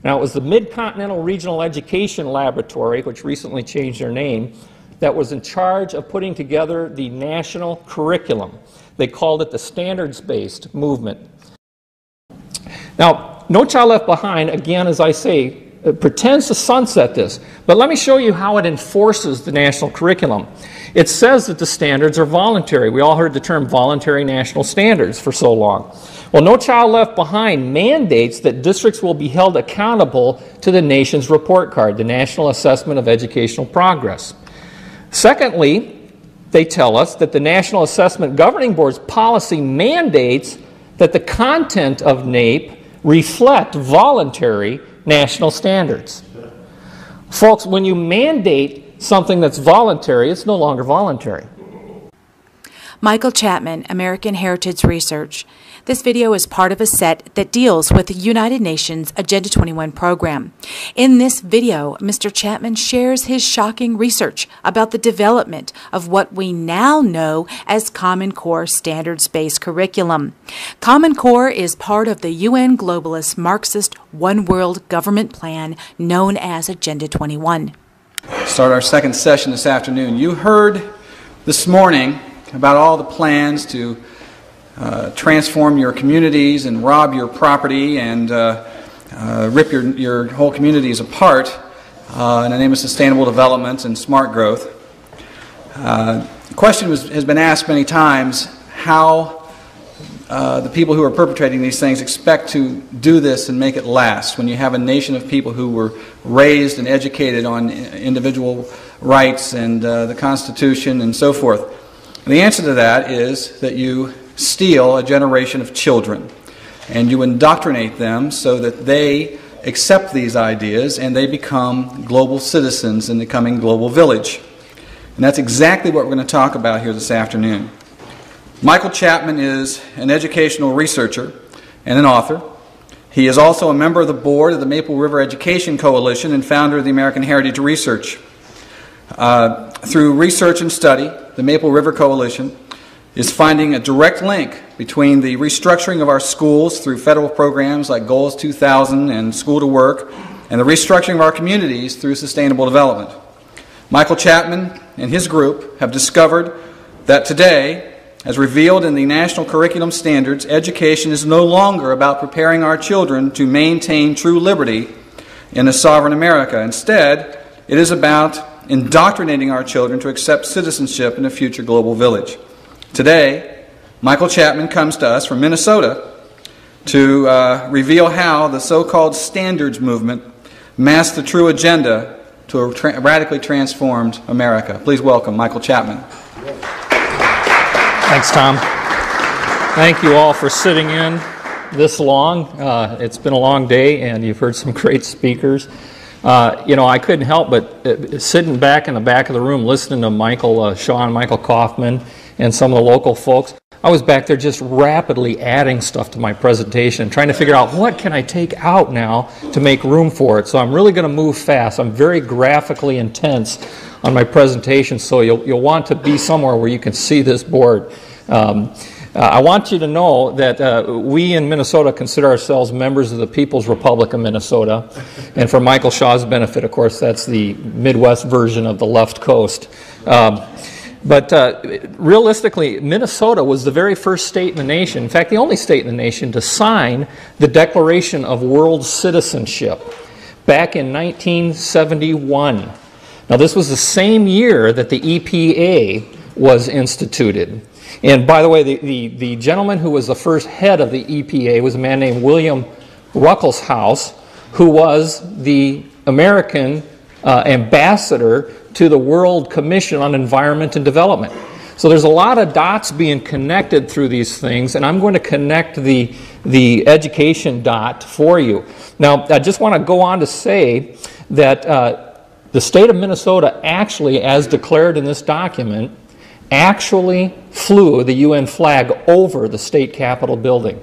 Now, it was the Mid-Continental Regional Education Laboratory, which recently changed their name, that was in charge of putting together the national curriculum. They called it the standards-based movement. Now, No Child Left Behind, again, as I say, pretends to sunset this, but let me show you how it enforces the national curriculum. It says that the standards are voluntary. We all heard the term voluntary national standards for so long. Well, No Child Left Behind mandates that districts will be held accountable to the nation's report card, the National Assessment of Educational Progress. Secondly, they tell us that the National Assessment Governing Board's policy mandates that the content of NAEP reflect voluntary national standards. Folks, when you mandate something that's voluntary, it's no longer voluntary. Michael Chapman, American Heritage Research. This video is part of a set that deals with the United Nations Agenda 21 program. In this video, Mr. Chapman shares his shocking research about the development of what we now know as Common Core standards-based curriculum. Common Core is part of the UN globalist Marxist One World government plan known as Agenda 21. Start our second session this afternoon. You heard this morning about all the plans to transform your communities and rob your property and rip your whole communities apart in the name of sustainable development and smart growth. The question has been asked many times how the people who are perpetrating these things expect to do this and make it last when you have a nation of people who were raised and educated on individual rights and the Constitution and so forth. And the answer to that is that you steal a generation of children and you indoctrinate them so that they accept these ideas and they become global citizens in the coming global village. And that's exactly what we're going to talk about here this afternoon. Michael Chapman is an educational researcher and an author. He is also a member of the board of the Maple River Education Coalition and founder of the American Heritage Research. Through research and study, the Maple River Coalition is finding a direct link between the restructuring of our schools through federal programs like Goals 2000 and School to Work, and the restructuring of our communities through sustainable development. Michael Chapman and his group have discovered that today, as revealed in the national curriculum standards, education is no longer about preparing our children to maintain true liberty in a sovereign America. Instead, it is about indoctrinating our children to accept citizenship in a future global village. Today, Michael Chapman comes to us from Minnesota to reveal how the so-called standards movement masked the true agenda to a radically transformed America. Please welcome Michael Chapman. Thanks, Tom. Thank you all for sitting in this long. It's been a long day, and you've heard some great speakers. You know, I couldn't help but sitting back in the back of the room listening to Michael Kaufman, and some of the local folks. I was back there just rapidly adding stuff to my presentation, trying to figure out what can I take out now to make room for it. So I'm really going to move fast. I'm very graphically intense on my presentation, so you'll want to be somewhere where you can see this board. I want you to know that we in Minnesota consider ourselves members of the People's Republic of Minnesota. And for Michael Shaw's benefit, of course, that's the Midwest version of the left coast. But realistically, Minnesota was the very first state in the nation, in fact, the only state in the nation, to sign the Declaration of World Citizenship back in 1971. Now, this was the same year that the EPA was instituted. And by the way, the gentleman who was the first head of the EPA was a man named William Ruckelshaus, who was the American ambassador to the World Commission on Environment and Development. So there's a lot of dots being connected through these things, and I'm going to connect the education dot for you. Now, I just want to go on to say that the state of Minnesota actually, as declared in this document, actually flew the UN flag over the state capitol building.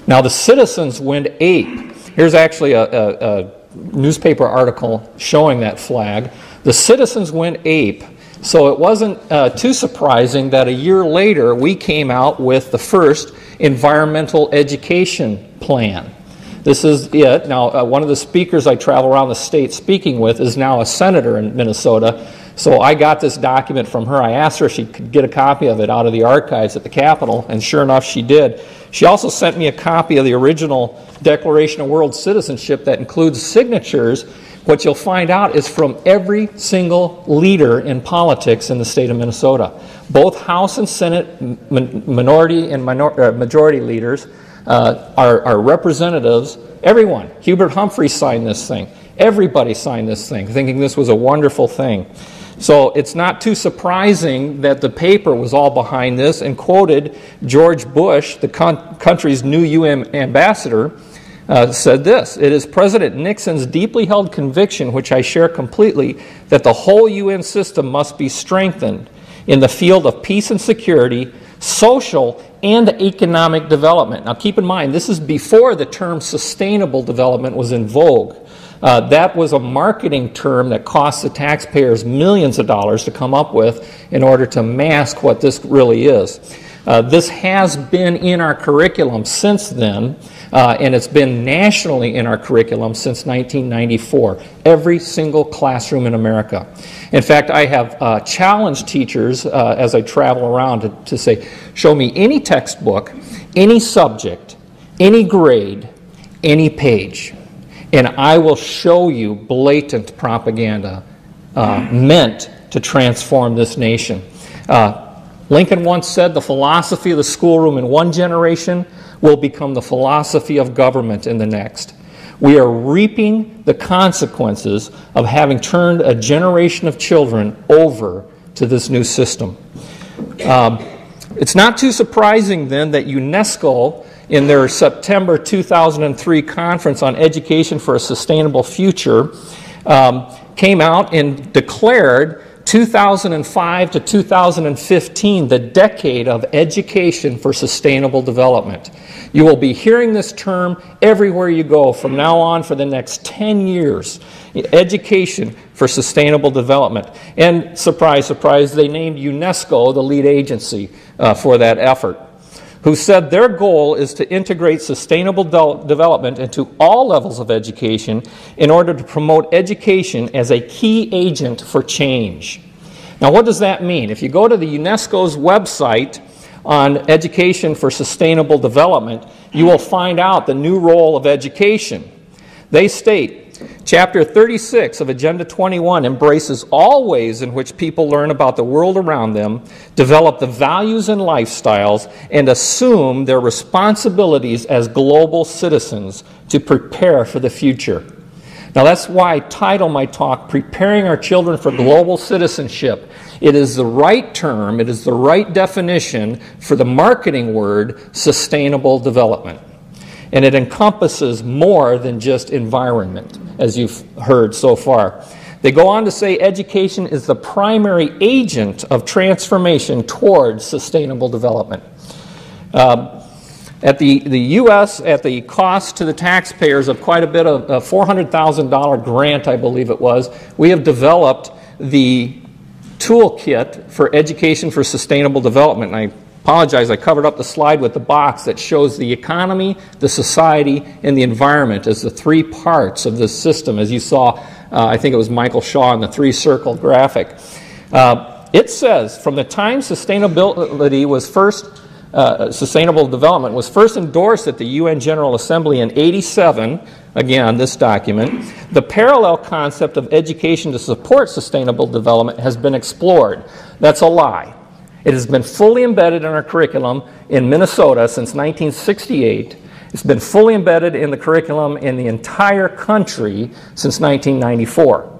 Now, the citizens went ape. Here's actually a newspaper article showing that flag. The citizens went ape, so it wasn't too surprising that a year later we came out with the first environmental education plan. This is it. Now, one of the speakers I travel around the state speaking with is now a senator in Minnesota. So I got this document from her. I asked her if she could get a copy of it out of the archives at the Capitol, and sure enough, she did. She also sent me a copy of the original Declaration of World Citizenship that includes signatures. What you'll find out is from every single leader in politics in the state of Minnesota. Both House and Senate minority and majority leaders are representatives. Everyone. Hubert Humphrey signed this thing. Everybody signed this thing, thinking this was a wonderful thing. So it's not too surprising that the paper was all behind this and quoted George Bush, the country's new UN ambassador, said this: "It is President Nixon's deeply held conviction, which I share completely, that the whole UN system must be strengthened in the field of peace and security, social and economic development." Now keep in mind, this is before the term sustainable development was in vogue. That was a marketing term that cost the taxpayers millions of dollars to come up with in order to mask what this really is. This has been in our curriculum since then, and it's been nationally in our curriculum since 1994, every single classroom in America. In fact, I have challenged teachers as I travel around to say, show me any textbook, any subject, any grade, any page, and I will show you blatant propaganda meant to transform this nation. Lincoln once said, the philosophy of the schoolroom in one generation will become the philosophy of government in the next. We are reaping the consequences of having turned a generation of children over to this new system. It's not too surprising then that UNESCO, in their September 2003 conference on education for a sustainable future, came out and declared 2005 to 2015 the decade of education for sustainable development. You will be hearing this term everywhere you go from now on for the next 10 years. Education for sustainable development. And surprise, surprise, they named UNESCO the lead agency for that effort, who said their goal is to integrate sustainable development into all levels of education in order to promote education as a key agent for change. Now, what does that mean? If you go to the UNESCO's website on education for sustainable development, you will find out the new role of education. They state, Chapter 36 of Agenda 21 embraces all ways in which people learn about the world around them, develop the values and lifestyles, and assume their responsibilities as global citizens to prepare for the future. Now that's why I title my talk, Preparing Our Children for Global Citizenship. It is the right term, it is the right definition for the marketing word, sustainable development. And it encompasses more than just environment, as you've heard so far. They go on to say education is the primary agent of transformation towards sustainable development. At the U.S., at the cost to the taxpayers of quite a bit of a $400,000 grant, I believe it was, we have developed the toolkit for education for sustainable development. And I apologize, I covered up the slide with the box that shows the economy, the society, and the environment as the three parts of this system, as you saw, I think it was Michael Shaw in the three-circle graphic. It says, from the time sustainability was first, sustainable development was first endorsed at the UN General Assembly in '87, again, this document, the parallel concept of education to support sustainable development has been explored. That's a lie. It has been fully embedded in our curriculum in Minnesota since 1968. It's been fully embedded in the curriculum in the entire country since 1994.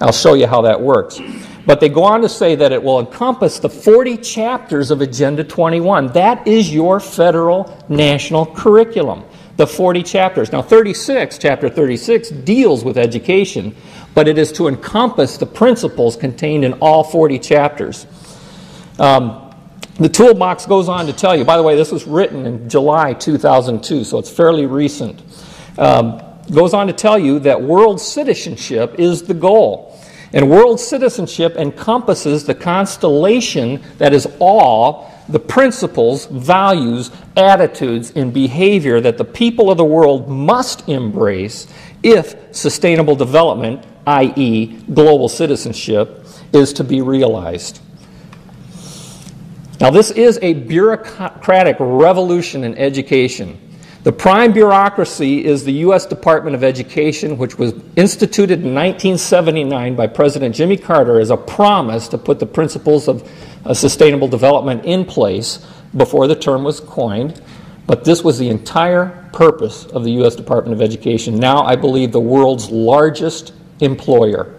I'll show you how that works. But they go on to say that it will encompass the 40 chapters of Agenda 21. That is your federal national curriculum, the 40 chapters. Now, chapter 36 deals with education, but it is to encompass the principles contained in all 40 chapters. The toolbox goes on to tell you, by the way, this was written in July 2002, so it's fairly recent. Goes on to tell you that world citizenship is the goal. And world citizenship encompasses the constellation that is all the principles, values, attitudes, and behavior that the people of the world must embrace if sustainable development, i.e. global citizenship, is to be realized. Now, this is a bureaucratic revolution in education. The prime bureaucracy is the U.S. Department of Education, which was instituted in 1979 by President Jimmy Carter as a promise to put the principles of sustainable development in place before the term was coined. But this was the entire purpose of the U.S. Department of Education, now I believe the world's largest employer.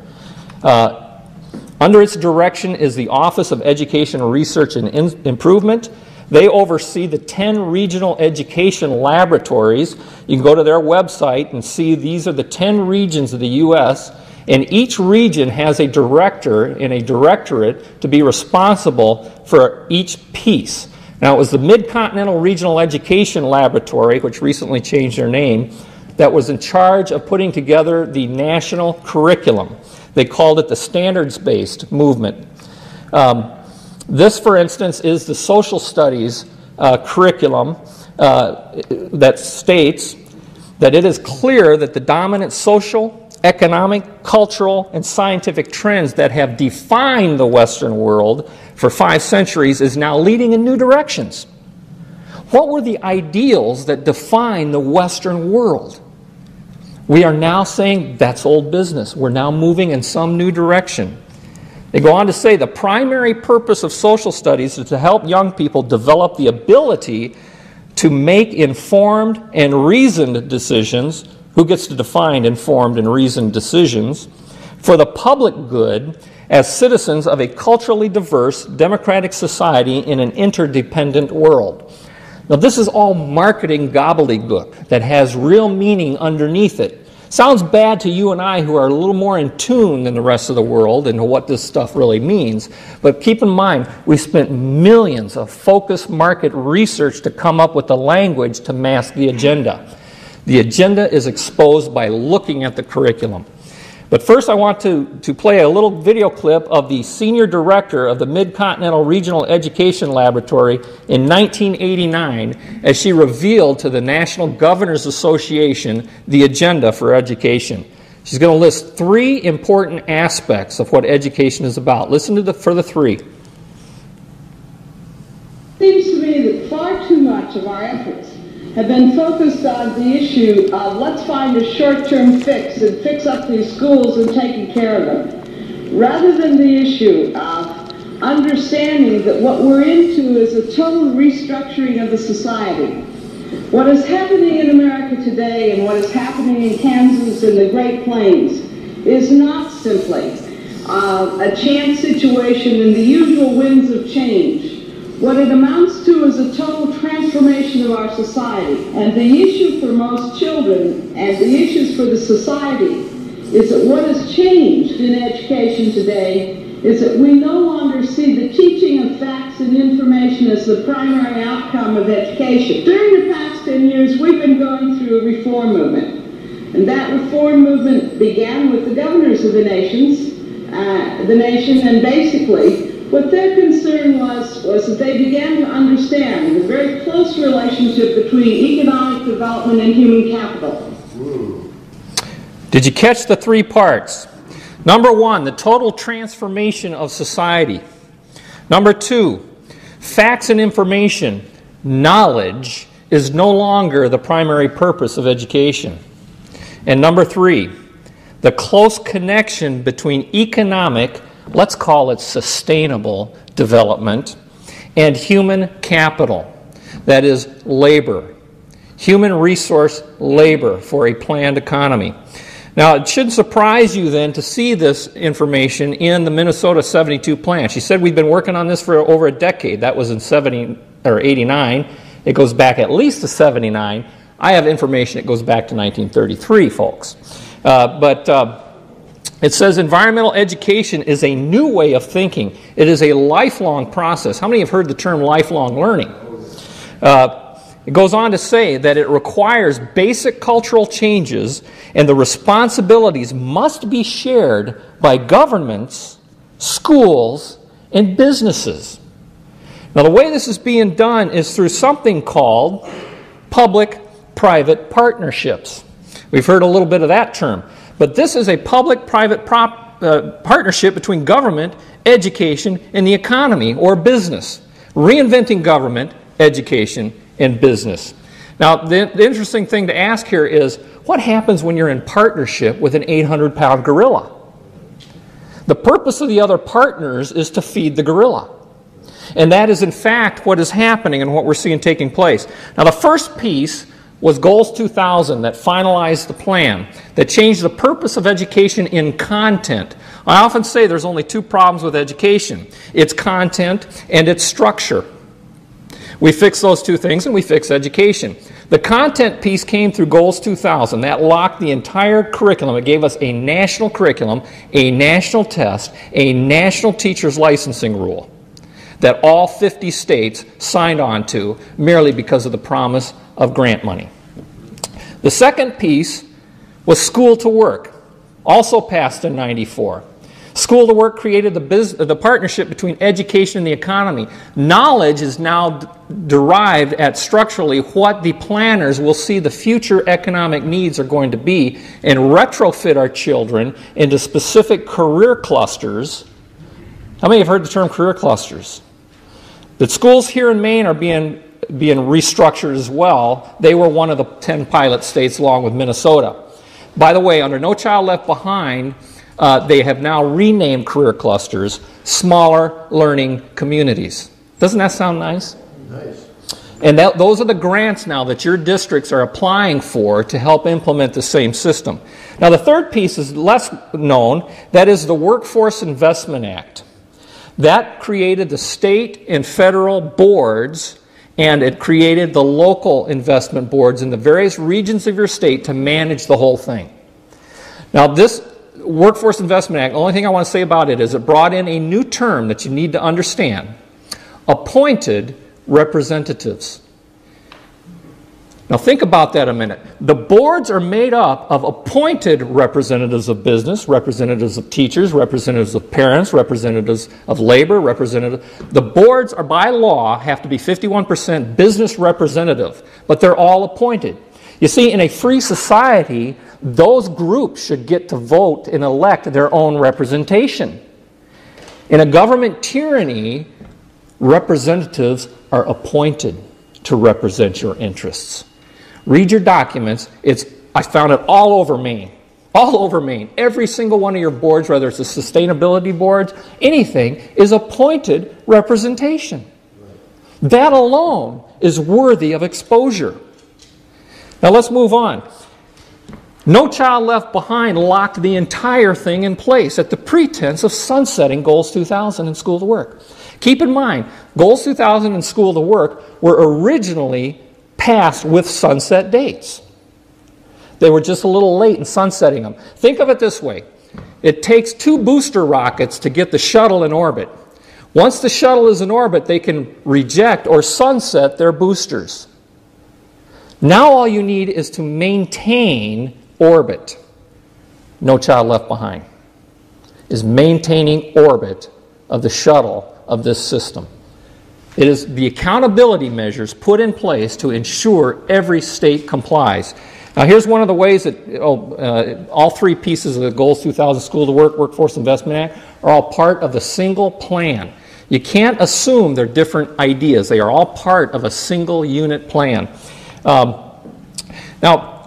Under its direction is the Office of Education Research and Improvement. They oversee the 10 regional education laboratories. You can go to their website and see these are the 10 regions of the U.S., and each region has a director and a directorate to be responsible for each piece. Now, it was the Mid-Continental Regional Education Laboratory, which recently changed their name, that was in charge of putting together the national curriculum. They called it the standards-based movement. This, for instance, is the social studies curriculum that states that it is clear that the dominant social, economic, cultural, and scientific trends that have defined the Western world for 5 centuries is now leading in new directions. What were the ideals that define the Western world? We are now saying that's old business. We're now moving in some new direction. They go on to say the primary purpose of social studies is to help young people develop the ability to make informed and reasoned decisions. Who gets to define informed and reasoned decisions? For the public good as citizens of a culturally diverse, democratic society in an interdependent world. Now, this is all marketing gobbledygook that has real meaning underneath it. Sounds bad to you and I who are a little more in tune than the rest of the world into what this stuff really means. But keep in mind, we spent millions of focused market research to come up with the language to mask the agenda. The agenda is exposed by looking at the curriculum. But first I want to play a little video clip of the senior director of the Mid-Continental Regional Education Laboratory in 1989 as she revealed to the National Governors Association the agenda for education. She's going to list 3 important aspects of what education is about. Listen to for the 3. It seems to me that far too much of our efforts have been focused on the issue of let's find a short-term fix and fix up these schools and taking care of them, rather than the issue of understanding that what we're into is a total restructuring of the society. What is happening in America today and what is happening in Kansas and the Great Plains is not simply a chance situation in the usual winds of change. What it amounts to is a total transformation of our society. And the issue for most children and the issues for the society is that what has changed in education today is that we no longer see the teaching of facts and information as the primary outcome of education. During the past 10 years, we've been going through a reform movement. And that reform movement began with the governors of the nation, and basically what their concern was that they began to understand the very close relationship between economic development and human capital. Did you catch the 3 parts? Number 1, the total transformation of society. Number 2, facts and information, knowledge, is no longer the primary purpose of education. And number 3, the close connection between economic, let's call it sustainable development, and human capital, that is labor, human resource labor for a planned economy. Now, it shouldn't surprise you then to see this information in the Minnesota 72 plan. She said we've been working on this for over a decade. That was in 89. It goes back at least to 79. I have information that goes back to 1933, folks. It says environmental education is a new way of thinking. It is a lifelong process. How many have heard the term lifelong learning? It goes on to say that it requires basic cultural changes and the responsibilities must be shared by governments, schools, and businesses. Now, the way this is being done is through something called public-private partnerships. We've heard a little bit of that term. But this is a public-private partnership between government, education, and the economy or business. Reinventing government, education, and business. Now, the interesting thing to ask here is, what happens when you're in partnership with an 800-pound gorilla? The purpose of the other partners is to feed the gorilla. And that is, in fact, what is happening and what we're seeing taking place. Now, the first piece was Goals 2000 that finalized the plan, that changed the purpose of education in content. I often say there's only two problems with education. It's content and its structure. We fix those two things and we fix education. The content piece came through Goals 2000. That locked the entire curriculum. It gave us a national curriculum, a national test, a national teacher's licensing rule that all 50 states signed on to merely because of the promise of grant money. The second piece was School to Work, also passed in '94. School to Work created the partnership between education and the economy. Knowledge is now derived at structurally what the planners will see the future economic needs are going to be and retrofit our children into specific career clusters. How many have heard the term career clusters? The schools here in Maine are being restructured as well. They were one of the 10 pilot states along with Minnesota. By the way, under No Child Left Behind, they have now renamed career clusters smaller learning communities. Doesn't that sound nice? Nice. And those are the grants now that your districts are applying for to help implement the same system. Now, the third piece is less known. That is the Workforce Investment Act. That created the state and federal boards, and it created the local investment boards in the various regions of your state to manage the whole thing. Now, this Workforce Investment Act, the only thing I want to say about it is it brought in a new term that you need to understand: appointed representatives. Now think about that a minute. The boards are made up of appointed representatives of business, representatives of teachers, representatives of parents, representatives of labor, representatives. The boards are by law have to be 51% business representative, but they're all appointed. You see, in a free society, those groups should get to vote and elect their own representation. In a government tyranny, representatives are appointed to represent your interests. Read your documents. I found it all over Maine. All over Maine. Every single one of your boards, whether it's the sustainability boards, anything, is appointed representation. That alone is worthy of exposure. Now let's move on. No Child Left Behind locked the entire thing in place at the pretense of sunsetting Goals 2000 and School to Work. Keep in mind, Goals 2000 and School to Work were originally passed with sunset dates. They were just a little late in sunsetting them. Think of it this way. It takes 2 booster rockets to get the shuttle in orbit. Once the shuttle is in orbit, they can reject or sunset their boosters. Now all you need is to maintain orbit. No Child Left Behind is maintaining orbit of the shuttle of this system. It is the accountability measures put in place to ensure every state complies. Now here's one of the ways that all 3 pieces of the Goals 2000 School to Work, Workforce Investment Act are all part of a single plan. You can't assume they're different ideas. They are all part of a single unit plan. Now,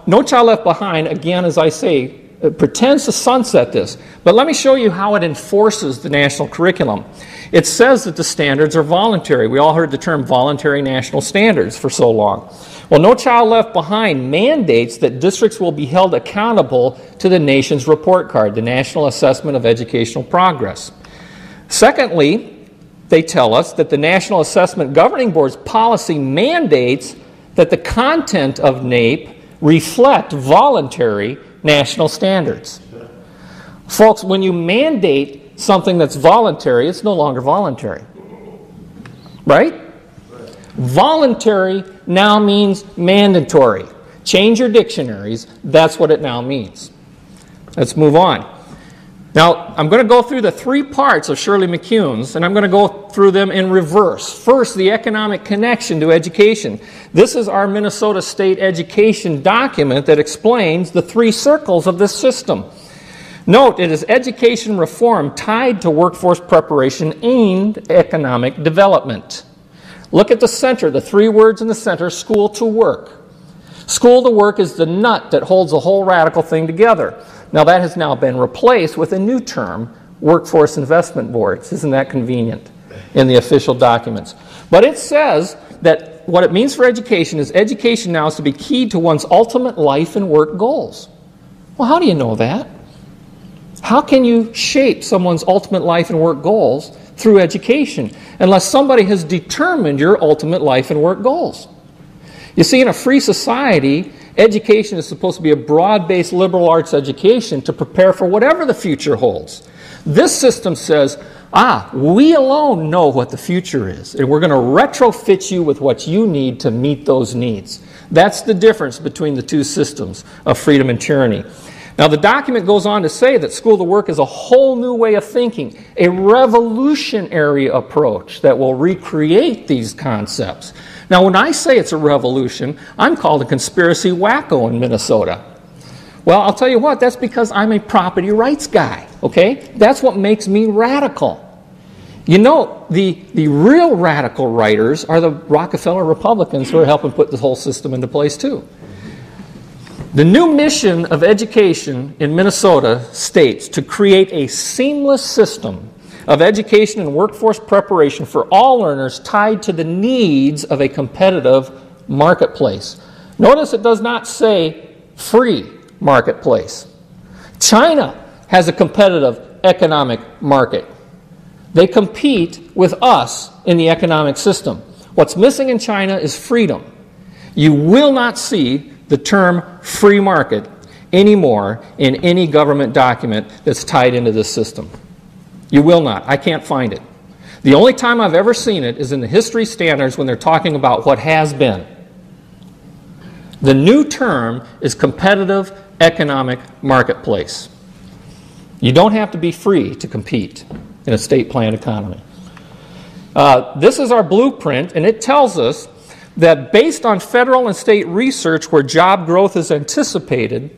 No Child Left Behind, again, as I say, pretends to sunset this. But let me show you how it enforces the national curriculum. It says that the standards are voluntary. We all heard the term voluntary national standards for so long. Well, No Child Left Behind mandates that districts will be held accountable to the nation's report card, the National Assessment of Educational Progress. Secondly, they tell us that the National Assessment Governing Board's policy mandates that the content of NAEP reflect voluntary national standards. Folks, when you mandate something that's voluntary, it's no longer voluntary. Right? Voluntary now means mandatory. Change your dictionaries. That's what it now means. Let's move on. Now, I'm going to go through the 3 parts of Shirley McCune's, and I'm going to go through them in reverse. First, the economic connection to education. This is our Minnesota State education document that explains the 3 circles of this system. Note, it is education reform tied to workforce preparation aimed at economic development. Look at the center, the 3 words in the center, school to work. School to work is the nut that holds the whole radical thing together. Now that has now been replaced with a new term, workforce investment boards. Isn't that convenient in the official documents? But it says that what it means for education is education now is to be keyed to one's ultimate life and work goals. Well, how do you know that? How can you shape someone's ultimate life and work goals through education unless somebody has determined your ultimate life and work goals? You see, in a free society, education is supposed to be a broad-based liberal arts education to prepare for whatever the future holds. This system says, we alone know what the future is, and we're going to retrofit you with what you need to meet those needs. That's the difference between the 2 systems of freedom and tyranny. Now, the document goes on to say that school to work is a whole new way of thinking, a revolutionary approach that will recreate these concepts. Now, when I say it's a revolution, I'm called a conspiracy wacko in Minnesota. Well, I'll tell you what, that's because I'm a property rights guy, okay? That's what makes me radical. You know, the real radical writers are the Rockefeller Republicans who are helping put this whole system into place too. The new mission of education in Minnesota states to create a seamless system of education and workforce preparation for all learners tied to the needs of a competitive marketplace. Notice it does not say free marketplace. China has a competitive economic market. They compete with us in the economic system. What's missing in China is freedom. You will not see the term free market anymore in any government document that's tied into this system. You will not. I can't find it. The only time I've ever seen it is in the history standards when they're talking about what has been. The new term is competitive economic marketplace. You don't have to be free to compete in a state-planned economy. This is our blueprint, and it tells us that based on federal and state research where job growth is anticipated,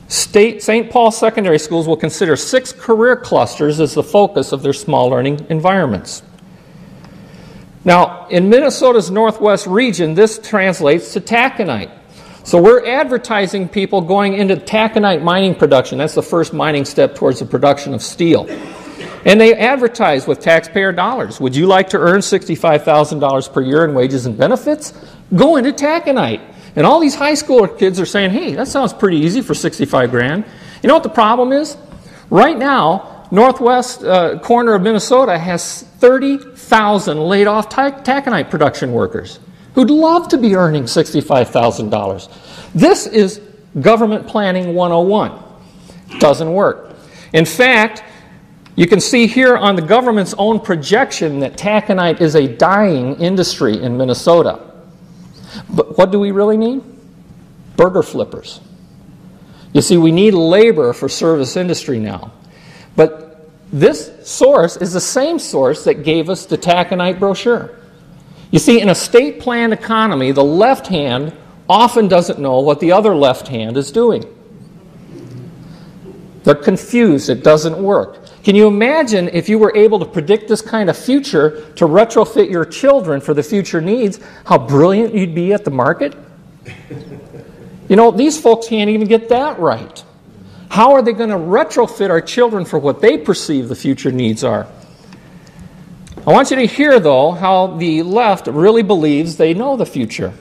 St. Paul secondary schools will consider 6 career clusters as the focus of their small learning environments. Now, in Minnesota's northwest region, this translates to taconite. So we're advertising people going into taconite mining production. That's the first mining step towards the production of steel. And they advertise with taxpayer dollars. Would you like to earn $65,000 per year in wages and benefits? Go into taconite. And all these high school kids are saying, hey, that sounds pretty easy for 65 grand. You know what the problem is? Right now, northwest corner of Minnesota has 30,000 laid off taconite production workers who'd love to be earning $65,000. This is government planning 101. Doesn't work. In fact, you can see here on the government's own projection that taconite is a dying industry in Minnesota. But what do we really need? Burger flippers. You see, we need labor for service industry now. But this source is the same source that gave us the taconite brochure. You see, in a state-planned economy, the left hand often doesn't know what the other left hand is doing. They're confused. It doesn't work. Can you imagine if you were able to predict this kind of future to retrofit your children for the future needs, how brilliant you'd be at the market? You know, these folks can't even get that right. How are they going to retrofit our children for what they perceive the future needs are? I want you to hear, though, how the left really believes they know the future.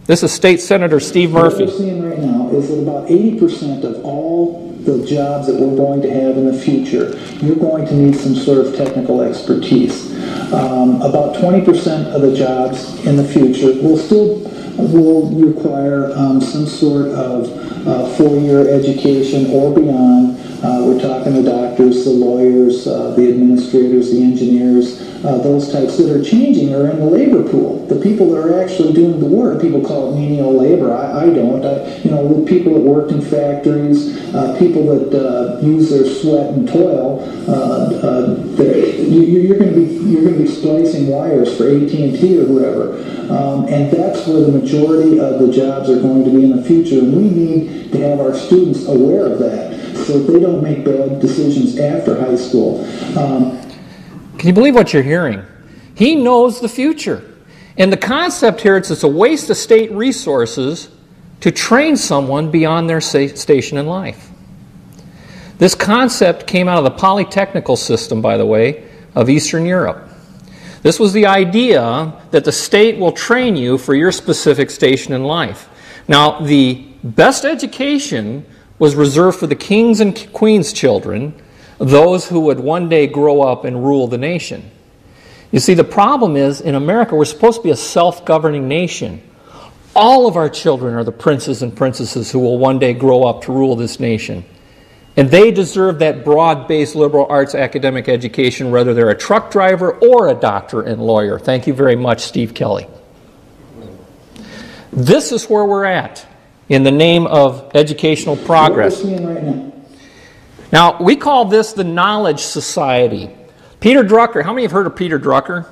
This is State Senator Steve Murphy. What we're seeing right now is that about 80% of all the jobs that we're going to have in the future, you're going to need some sort of technical expertise. About 20% of the jobs in the future will require some sort of 4-year education or beyond We're talking the doctors, the lawyers, the administrators, the engineers, those types that are changing are in the labor pool. The people that are actually doing the work, people call it menial labor. I don't. The people that work in factories, people that use their sweat and toil, you're going to be splicing wires for AT&T or whoever, and that's where the majority of the jobs are going to be in the future. And we need to have our students aware of that, so they don't make bad decisions after high school. Can you believe what you're hearing? He knows the future. And the concept here is it's a waste of state resources to train someone beyond their station in life. This concept came out of the polytechnical system, by the way, of Eastern Europe. This was the idea that the state will train you for your specific station in life. Now, the best education was reserved for the kings and queens' children, those who would one day grow up and rule the nation. You see, the problem is, in America, we're supposed to be a self-governing nation. All of our children are the princes and princesses who will one day grow up to rule this nation. And they deserve that broad-based liberal arts academic education, whether they're a truck driver or a doctor and lawyer. Thank you very much, Steve Kelly. This is where we're at in the name of educational progress. What are we seeing right now? Now, we call this the Knowledge Society. Peter Drucker, how many have heard of Peter Drucker?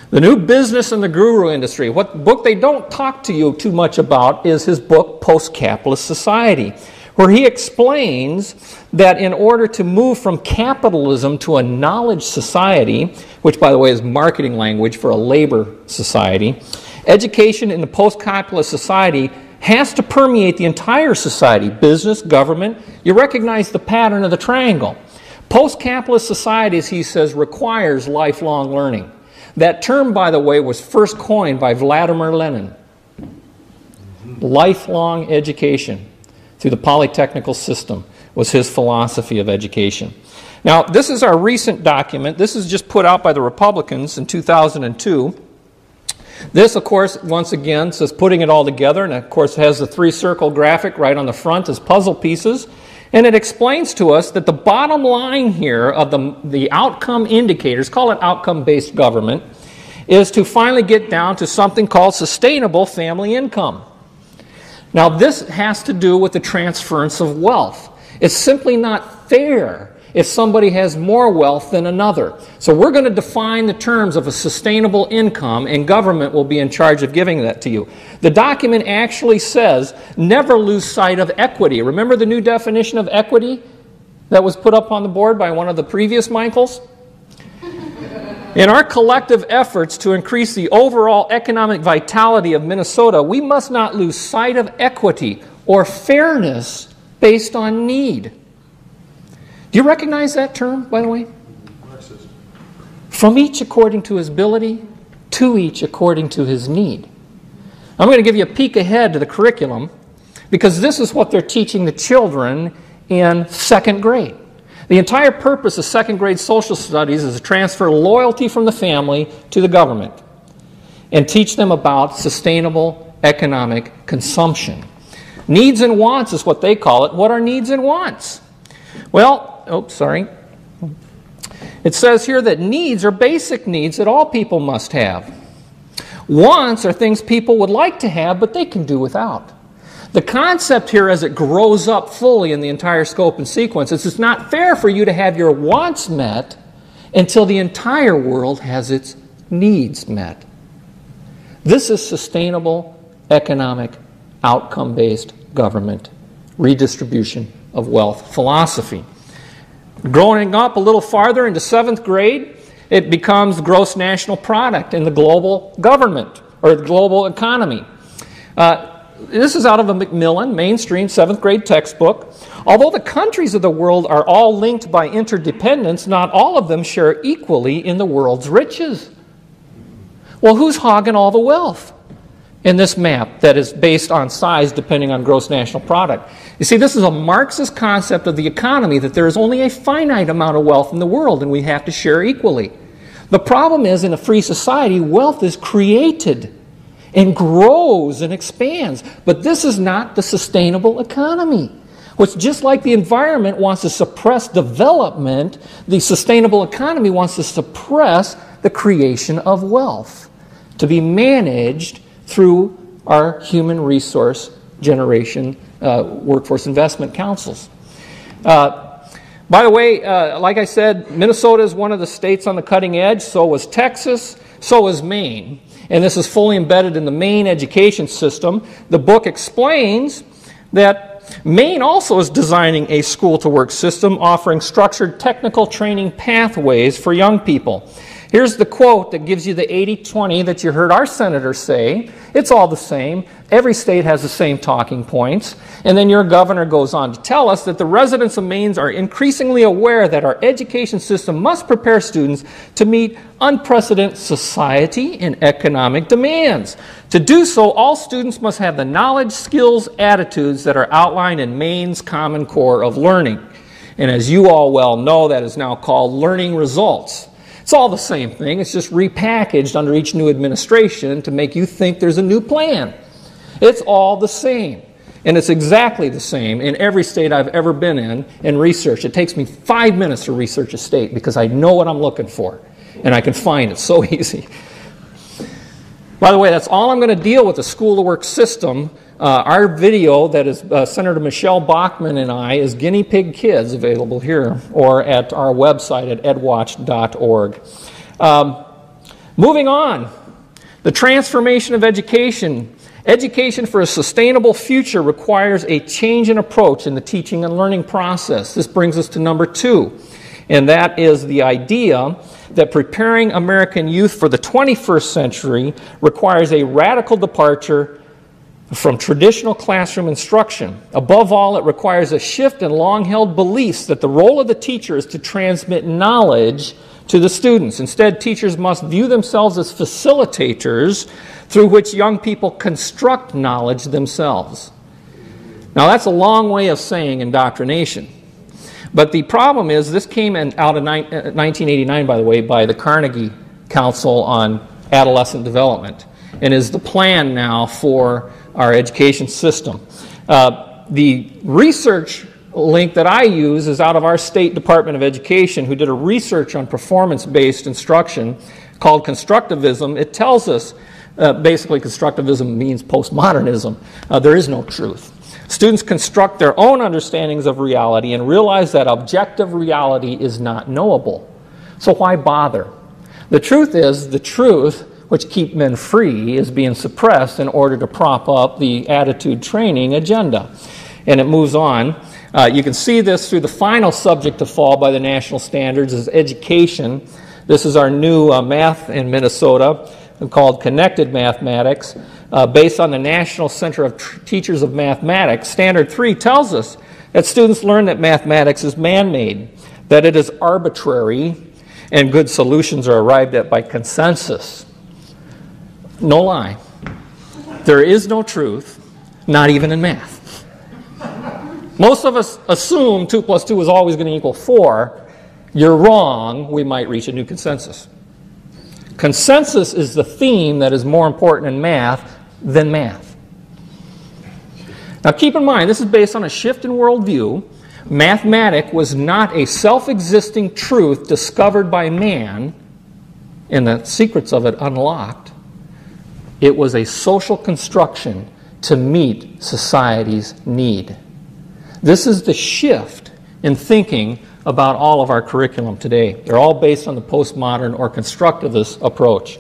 The New Business and the Guru Industry. What book they don't talk to you too much about is his book, Post-Capitalist Society, where he explains that in order to move from capitalism to a knowledge society, which, by the way, is marketing language for a labor society, education in the post-capitalist society has to permeate the entire society, business, government. You recognize the pattern of the triangle. Post-capitalist societies, he says, requires lifelong learning. That term, by the way, was first coined by Vladimir Lenin. Lifelong education through the polytechnical system was his philosophy of education. Now, this is our recent document. This is just put out by the Republicans in 2002. This, of course, once again, says putting it all together, and of course has the three-circle graphic right on the front as puzzle pieces. And it explains to us that the bottom line here of the outcome indicators, call it outcome-based government, is to finally get down to something called sustainable family income. Now, this has to do with the transference of wealth. It's simply not fair if somebody has more wealth than another. So we're going to define the terms of a sustainable income, and government will be in charge of giving that to you. The document actually says, never lose sight of equity. Remember the new definition of equity that was put up on the board by one of the previous Michaels? In our collective efforts to increase the overall economic vitality of Minnesota, we must not lose sight of equity or fairness based on need. Do you recognize that term, by the way? From each according to his ability, to each according to his need. I'm going to give you a peek ahead to the curriculum, because this is what they're teaching the children in second grade. The entire purpose of second grade social studies is to transfer loyalty from the family to the government and teach them about sustainable economic consumption. Needs and wants is what they call it. What are needs and wants? Well, it says here that needs are basic needs that all people must have. Wants are things people would like to have, but they can do without. The concept here, as it grows up fully in the entire scope and sequence, is it's not fair for you to have your wants met until the entire world has its needs met. This is sustainable economic outcome-based government redistribution of wealth philosophy. Growing up a little farther into 7th grade, it becomes gross national product in the global government or the global economy. This is out of a Macmillan mainstream 7th grade textbook. Although the countries of the world are all linked by interdependence, not all of them share equally in the world's riches. Well, who's hogging all the wealth in this map that is based on size depending on gross national product? You see, this is a Marxist concept of the economy, that there is only a finite amount of wealth in the world and we have to share equally. The problem is, in a free society, wealth is created and grows and expands. But this is not the sustainable economy. which, just like the environment wants to suppress development, the sustainable economy wants to suppress the creation of wealth to be managed through our human resource generation workforce investment councils. By the way, like I said, Minnesota is one of the states on the cutting edge. So was Texas, so was Maine. And this is fully embedded in the Maine education system. The book explains that Maine also is designing a school-to-work system offering structured technical training pathways for young people. Here's the quote that gives you the 80-20 that you heard our senator say. It's all the same. Every state has the same talking points. And then your governor goes on to tell us that the residents of Maine are increasingly aware that our education system must prepare students to meet unprecedented society and economic demands. To do so, all students must have the knowledge, skills, attitudes that are outlined in Maine's Common Core of Learning. And as you all well know, that is now called learning results. It's all the same thing. It's just repackaged under each new administration to make you think there's a new plan. It's all the same. And it's exactly the same in every state I've ever been in research. It takes me 5 minutes to research a state because I know what I'm looking for. And I can find it so easy. By the way, that's all I'm going to deal with the school-to-work system. Our video that is Senator Michelle Bachmann and I is Guinea Pig Kids, available here or at our website at edwatch.org. Moving on, the transformation of education. Education for a sustainable future requires a change in approach in the teaching and learning process. This brings us to number 2, and that is the idea that preparing American youth for the 21st century requires a radical departure from traditional classroom instruction. Above all, it requires a shift in long-held beliefs that the role of the teacher is to transmit knowledge to the students. Instead, teachers must view themselves as facilitators through which young people construct knowledge themselves. Now, that's a long way of saying indoctrination. But the problem is, this came out in 1989, by the way, by the Carnegie Council on Adolescent Development, and is the plan now for our education system. The research link that I use is out of our State Department of Education, who did a research on performance-based instruction called constructivism. It tells us, basically constructivism means postmodernism. There is no truth. Students construct their own understandings of reality and realize that objective reality is not knowable. So why bother? The truth is, the truth which keep men free is being suppressed in order to prop up the attitude training agenda. And it moves on. You can see this through the final subject to fall by the national standards is education. This is our new math in Minnesota called Connected Mathematics. Based on the National Center of Teachers of Mathematics, Standard 3 tells us that students learn that mathematics is man-made, that it is arbitrary, and good solutions are arrived at by consensus. No lie. There is no truth, not even in math. Most of us assume 2 plus 2 is always going to equal 4. You're wrong. We might reach a new consensus. Consensus is the theme that is more important in math than math. Now keep in mind, this is based on a shift in worldview. Mathematics was not a self-existing truth discovered by man and the secrets of it unlocked. It was a social construction to meet society's need. This is the shift in thinking about all of our curriculum today. They're all based on the postmodern or constructivist approach.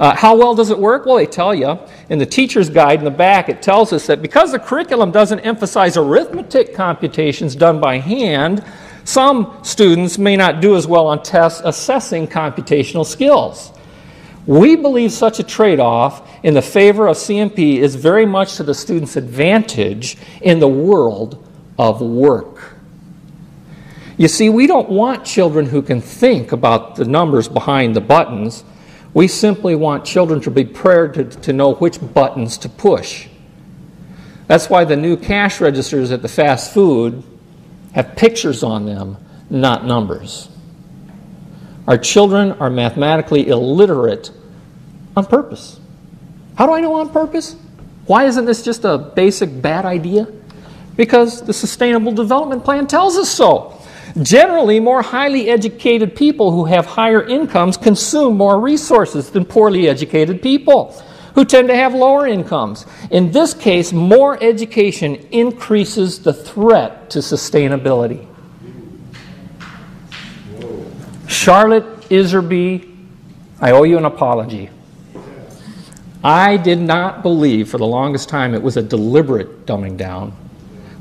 How well does it work? Well, they tell you. In the teacher's guide in the back, it tells us that because the curriculum doesn't emphasize arithmetic computations done by hand, some students may not do as well on tests assessing computational skills. We believe such a trade-off in the favor of CMP is very much to the student's advantage in the world of work. You see, we don't want children who can think about the numbers behind the buttons. We simply want children to be prepared to know which buttons to push. That's why the new cash registers at the fast food have pictures on them, not numbers. Our children are mathematically illiterate on purpose. How do I know on purpose? Why isn't this just a basic bad idea? because the Sustainable Development Plan tells us so. Generally, more highly educated people who have higher incomes consume more resources than poorly educated people who tend to have lower incomes. In this case, more education increases the threat to sustainability. Charlotte Iserby, I owe you an apology. I did not believe for the longest time it was a deliberate dumbing down.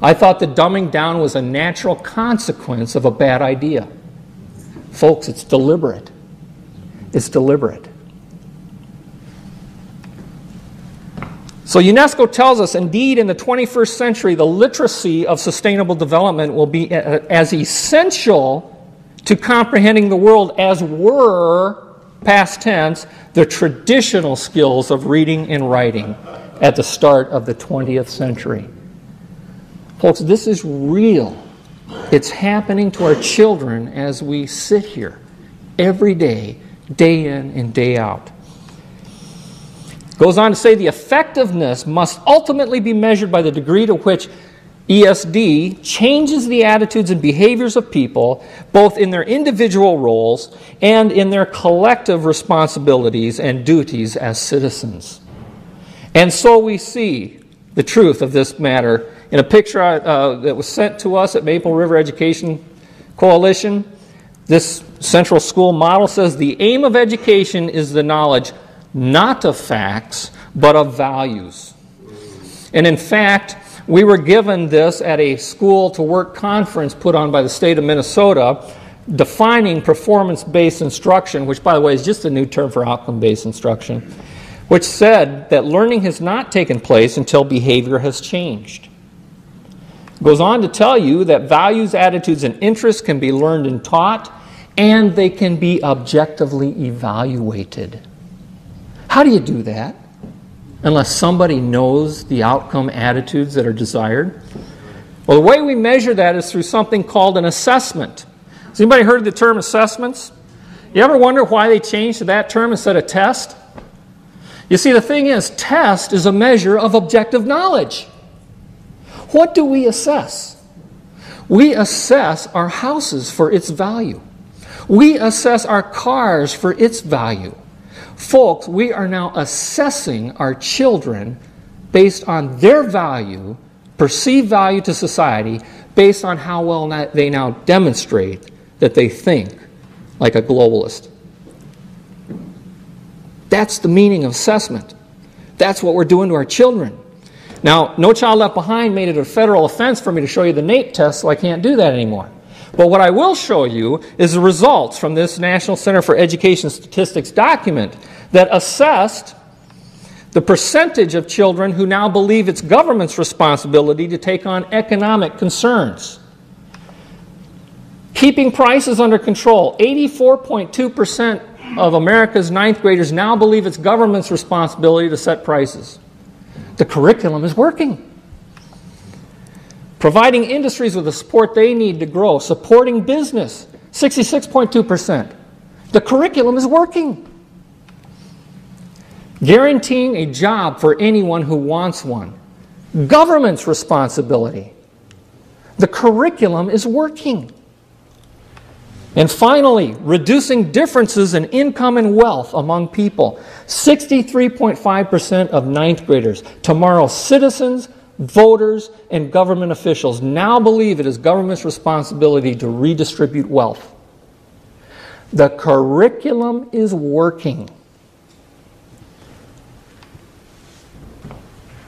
I thought the dumbing down was a natural consequence of a bad idea. Folks, it's deliberate. It's deliberate. So UNESCO tells us, indeed, in the 21st century, the literacy of sustainable development will be as essential to comprehending the world as were, past tense, the traditional skills of reading and writing at the start of the 20th century. Folks, this is real. It's happening to our children as we sit here every day, day in and day out. Goes on to say the effectiveness must ultimately be measured by the degree to which ESD changes the attitudes and behaviors of people, both in their individual roles and in their collective responsibilities and duties as citizens. And so we see the truth of this matter in a picture that was sent to us at Maple River Education Coalition. This central school model says the aim of education is the knowledge not of facts, but of values. And in fact, we were given this at a school to work conference put on by the state of Minnesota, defining performance-based instruction, which, by the way, is just a new term for outcome-based instruction, which said that learning has not taken place until behavior has changed. Goes on to tell you that values, attitudes, and interests can be learned and taught, and they can be objectively evaluated. How do you do that? Unless somebody knows the outcome attitudes that are desired? Well, the way we measure that is through something called an assessment. Has anybody heard of the term assessments? You ever wonder why they changed to that term instead of test? You see, the thing is, test is a measure of objective knowledge. What do we assess? We assess our houses for its value. We assess our cars for its value. Folks, we are now assessing our children based on their value, perceived value to society, based on how well they now demonstrate that they think like a globalist. That's the meaning of assessment. That's what we're doing to our children. Now, No Child Left Behind made it a federal offense for me to show you the NAEP test, so I can't do that anymore. But what I will show you is the results from this National Center for Education Statistics document that assessed the percentage of children who now believe it's government's responsibility to take on economic concerns. Keeping prices under control. 84.2% of America's ninth graders now believe it's government's responsibility to set prices. The curriculum is working. Providing industries with the support they need to grow. Supporting business. 66.2%. The curriculum is working. Guaranteeing a job for anyone who wants one. Government's responsibility. The curriculum is working. And finally, reducing differences in income and wealth among people. 63.5% of ninth graders, tomorrow's citizens, voters, and government officials now believe it is government's responsibility to redistribute wealth. The curriculum is working.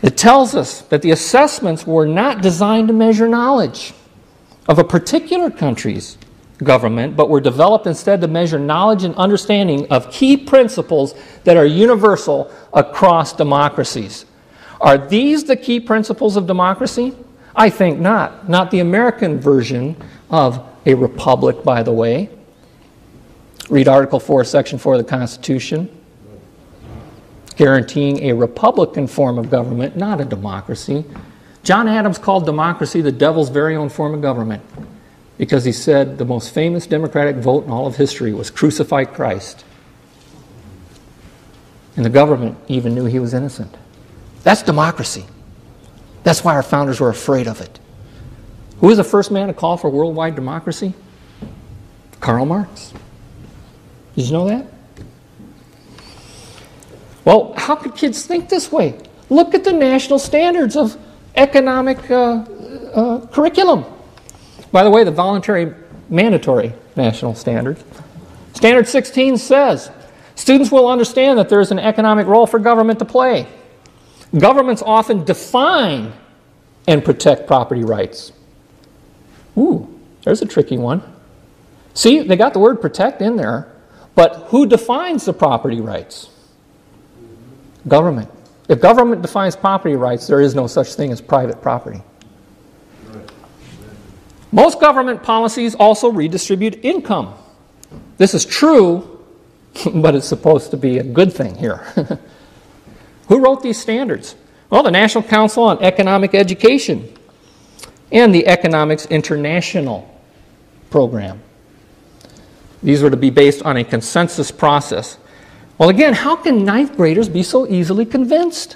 It tells us that the assessments were not designed to measure knowledge of a particular country's government, but were developed instead to measure knowledge and understanding of key principles that are universal across democracies. Are these the key principles of democracy? I think not. Not the American version of a republic, by the way. Read Article 4, Section 4 of the Constitution. Guaranteeing a republican form of government, not a democracy. John Adams called democracy the devil's very own form of government, because he said the most famous democratic vote in all of history was crucify Christ. And the government even knew he was innocent. That's democracy. That's why our founders were afraid of it. Who was the first man to call for worldwide democracy? Karl Marx. Did you know that? Well, how could kids think this way? Look at the national standards of economic curriculum. By the way, the voluntary mandatory national standards. Standard 16 says, students will understand that there is an economic role for government to play. Governments often define and protect property rights. Ooh, there's a tricky one. See, they got the word protect in there, but who defines the property rights? Government. If government defines property rights, there is no such thing as private property. Most government policies also redistribute income. This is true, but it's supposed to be a good thing here. Who wrote these standards? Well, the National Council on Economic Education and the Economics International program. These were to be based on a consensus process. Well, again, how can ninth graders be so easily convinced?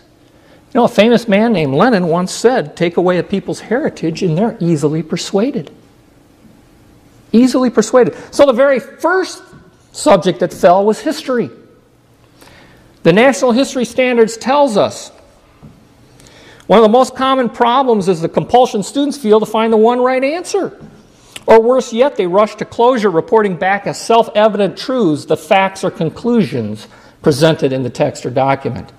You know, a famous man named Lenin once said, take away a people's heritage and they're easily persuaded. Easily persuaded. So the very first subject that fell was history. The National History Standards tells us one of the most common problems is the compulsion students feel to find the one right answer. Or worse yet, they rush to closure reporting back as self-evident truths the facts or conclusions presented in the text or document.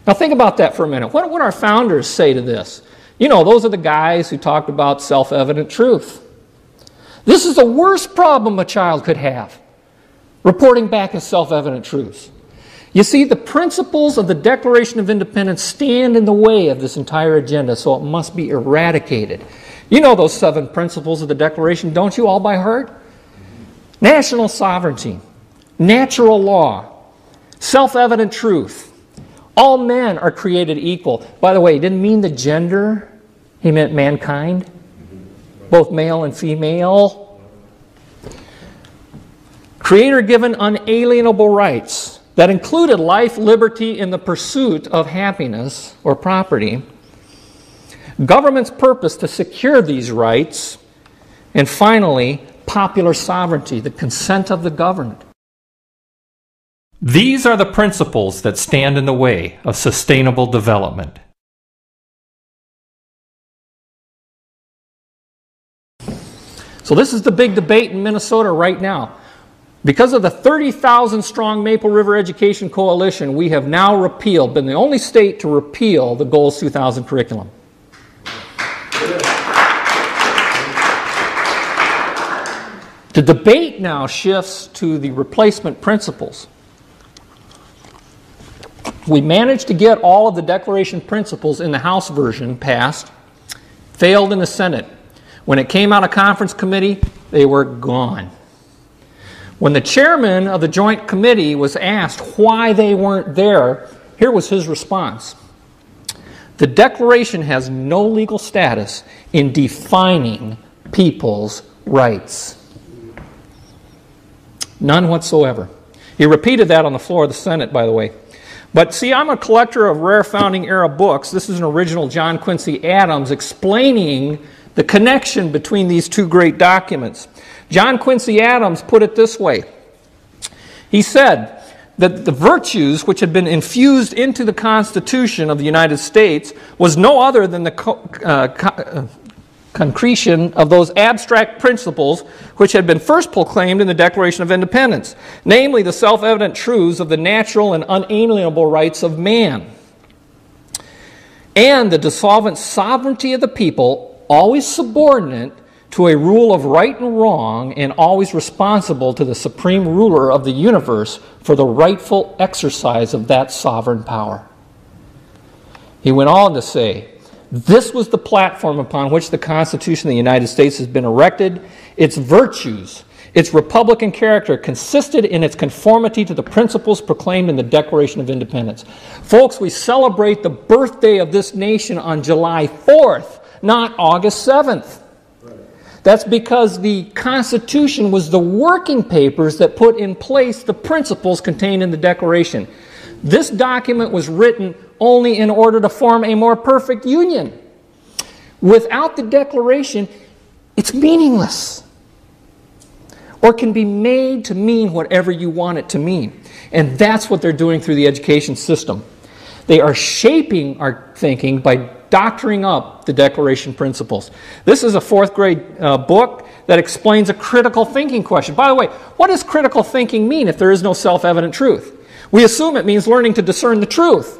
Now think about that for a minute. What would our founders say to this? You know, those are the guys who talked about self-evident truth. This is the worst problem a child could have, reporting back as self-evident truths. You see, the principles of the Declaration of Independence stand in the way of this entire agenda, so it must be eradicated. You know those 7 principles of the Declaration, don't you, all by heart? National sovereignty, natural law, self-evident truth. All men are created equal. By the way, he didn't mean the gender, he meant mankind, both male and female. Creator-given unalienable rights that included life, liberty, and the pursuit of happiness or property. Government's purpose to secure these rights, and finally, popular sovereignty, the consent of the governed. These are the principles that stand in the way of sustainable development. So this is the big debate in Minnesota right now. Because of the 30,000 strong Maple River Education Coalition, we have now been the only state to repeal the Goals 2000 curriculum. The debate now shifts to the replacement principles. We managed to get all of the Declaration principles in the House version passed, failed in the Senate. When it came out of conference committee, they were gone. When the chairman of the Joint Committee was asked why they weren't there, here was his response. The Declaration has no legal status in defining people's rights. None whatsoever. He repeated that on the floor of the Senate, by the way. But see, I'm a collector of rare founding era books. This is an original John Quincy Adams explaining the connection between these two great documents. John Quincy Adams put it this way. He said that the virtues which had been infused into the Constitution of the United States was no other than the concretion of those abstract principles which had been first proclaimed in the Declaration of Independence, namely the self-evident truths of the natural and unalienable rights of man, and the dissolvent sovereignty of the people, always subordinate to a rule of right and wrong and always responsible to the supreme ruler of the universe for the rightful exercise of that sovereign power. He went on to say, this was the platform upon which the Constitution of the United States has been erected. Its virtues, its republican character consisted in its conformity to the principles proclaimed in the Declaration of Independence. Folks, we celebrate the birthday of this nation on July 4th, not August 7th. That's because the Constitution was the working papers that put in place the principles contained in the Declaration. This document was written only in order to form a more perfect union. Without the Declaration, it's meaningless. Or can be made to mean whatever you want it to mean. And that's what they're doing through the education system. They are shaping our thinking by doctoring up the Declaration principles. This is a 4th grade book that explains a critical thinking question. By the way, what does critical thinking mean if there is no self-evident truth? We assume it means learning to discern the truth.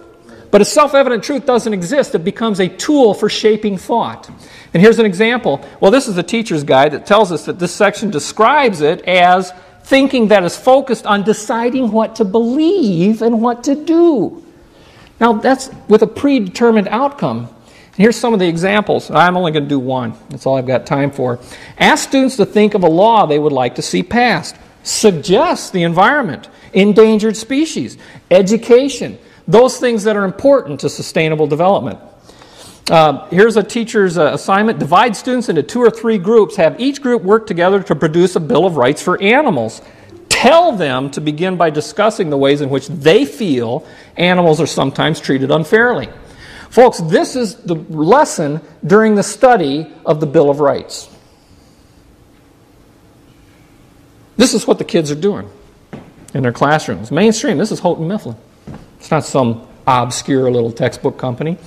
But if self-evident truth doesn't exist, it becomes a tool for shaping thought. And here's an example. Well, this is the teacher's guide that tells us that this section describes it as thinking that is focused on deciding what to believe and what to do. Now, that's with a predetermined outcome. Here's some of the examples. I'm only going to do one. That's all I've got time for. Ask students to think of a law they would like to see passed. Suggest the environment, endangered species, education, those things that are important to sustainable development. Here's a teacher's assignment. Divide students into 2 or 3 groups. Have each group work together to produce a Bill of Rights for animals. Tell them to begin by discussing the ways in which they feel animals are sometimes treated unfairly. Folks, this is the lesson during the study of the Bill of Rights. This is what the kids are doing in their classrooms. Mainstream, this is Houghton Mifflin. It's not some obscure little textbook company.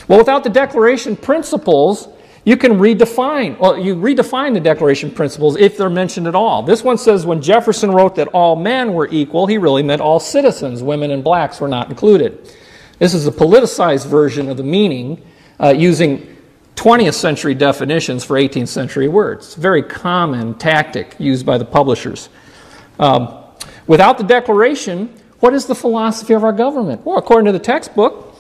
Well, without the Declaration principles, you can redefine, you redefine the Declaration principles if they're mentioned at all. This one says when Jefferson wrote that all men were equal, he really meant all citizens. Women and blacks were not included. This is a politicized version of the meaning using 20th century definitions for 18th century words. It's a very common tactic used by the publishers. Without the Declaration, what is the philosophy of our government? Well, according to the textbook,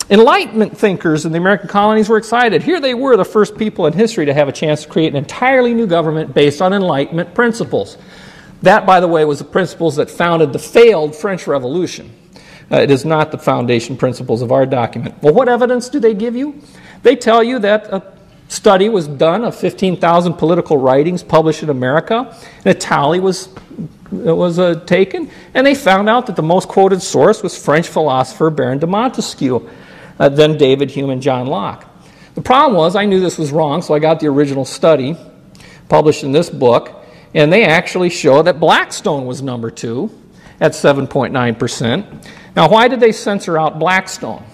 Enlightenment thinkers in the American colonies were excited. Here they were, the first people in history to have a chance to create an entirely new government based on Enlightenment principles. That, by the way, was the principles that founded the failed French Revolution. It is not the foundation principles of our document. Well, what evidence do they give you? They tell you that a study was done of 15,000 political writings published in America, and a tally was taken, and they found out that the most quoted source was French philosopher Baron de Montesquieu, then David Hume and John Locke. The problem was I knew this was wrong, so I got the original study published in this book, and they actually show that Blackstone was number 2 at 7.9%. Now, why did they censor out Blackstone?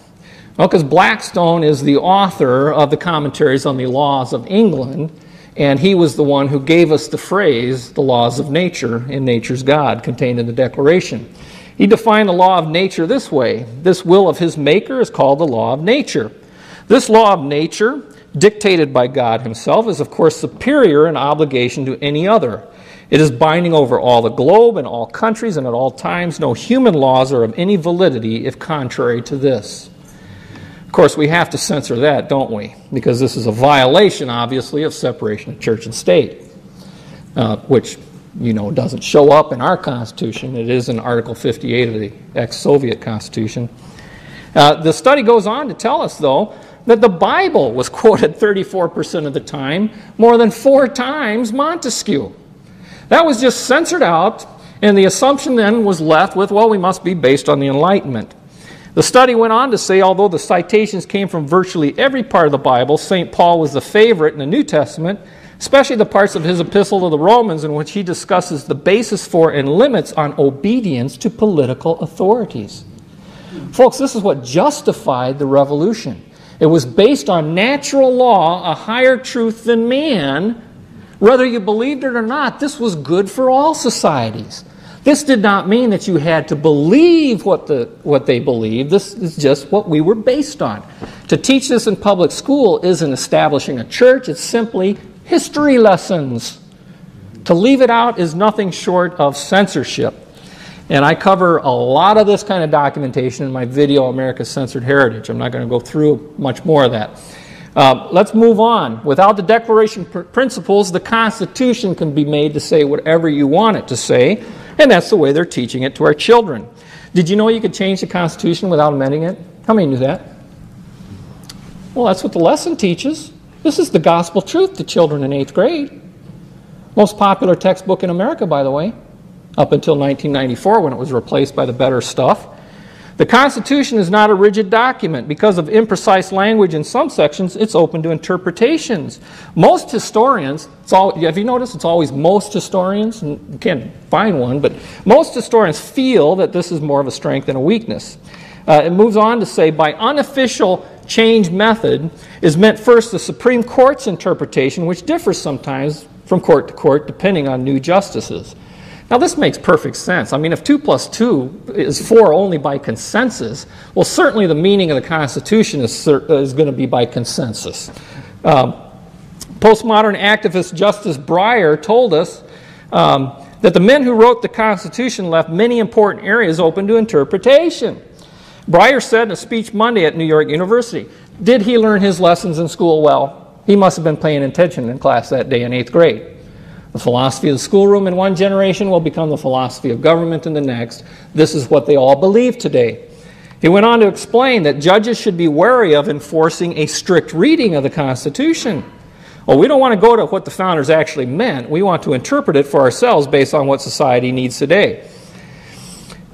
Well, because Blackstone is the author of the commentaries on the laws of England, and he was the one who gave us the phrase, the laws of nature in nature's God, contained in the Declaration. He defined the law of nature this way. This will of his maker is called the law of nature. This law of nature, dictated by God himself, is of course superior in obligation to any other. It is binding over all the globe and all countries and at all times. No human laws are of any validity if contrary to this. Of course, we have to censor that, don't we? Because this is a violation, obviously, of separation of church and state, which, you know, doesn't show up in our Constitution. It is in Article 58 of the ex-Soviet Constitution. The study goes on to tell us, though, that the Bible was quoted 34% of the time, more than 4 times Montesquieu. That was just censored out, and the assumption then was left with, well, we must be based on the Enlightenment. The study went on to say, although the citations came from virtually every part of the Bible, St. Paul was the favorite in the New Testament, especially the parts of his epistle to the Romans in which he discusses the basis for and limits on obedience to political authorities. Folks, this is what justified the revolution. It was based on natural law, a higher truth than man. Whether you believed it or not, this was good for all societies. This did not mean that you had to believe what they believed. This is just what we were based on. To teach this in public school isn't establishing a church. It's simply history lessons. To leave it out is nothing short of censorship. And I cover a lot of this kind of documentation in my video, America's Censored Heritage. I'm not going to go through much more of that. Let's move on. Without the Declaration principles, the Constitution can be made to say whatever you want it to say, and that's the way they're teaching it to our children. Did you know you could change the Constitution without amending it? How many knew that? Well, that's what the lesson teaches. This is the gospel truth to children in 8th grade. Most popular textbook in America, by the way, up until 1994 when it was replaced by the better stuff. The Constitution is not a rigid document. Because of imprecise language in some sections, it's open to interpretations. Most historians, have you noticed it's always most historians? And you can't find one, but most historians feel that this is more of a strength than a weakness. It moves on to say, by unofficial change method is meant first the Supreme Court's interpretation, which differs sometimes from court to court depending on new justices. Now this makes perfect sense. I mean, if 2 plus 2 is 4 only by consensus, well, certainly the meaning of the Constitution is going to be by consensus. Postmodern activist Justice Breyer told us that the men who wrote the Constitution left many important areas open to interpretation. Breyer said in a speech Monday at New York University, did he learn his lessons in school well? He must have been paying attention in class that day in 8th grade. The philosophy of the schoolroom in one generation will become the philosophy of government in the next. This is what they all believe today. He went on to explain that judges should be wary of enforcing a strict reading of the Constitution. Well, we don't want to go to what the founders actually meant. We want to interpret it for ourselves based on what society needs today.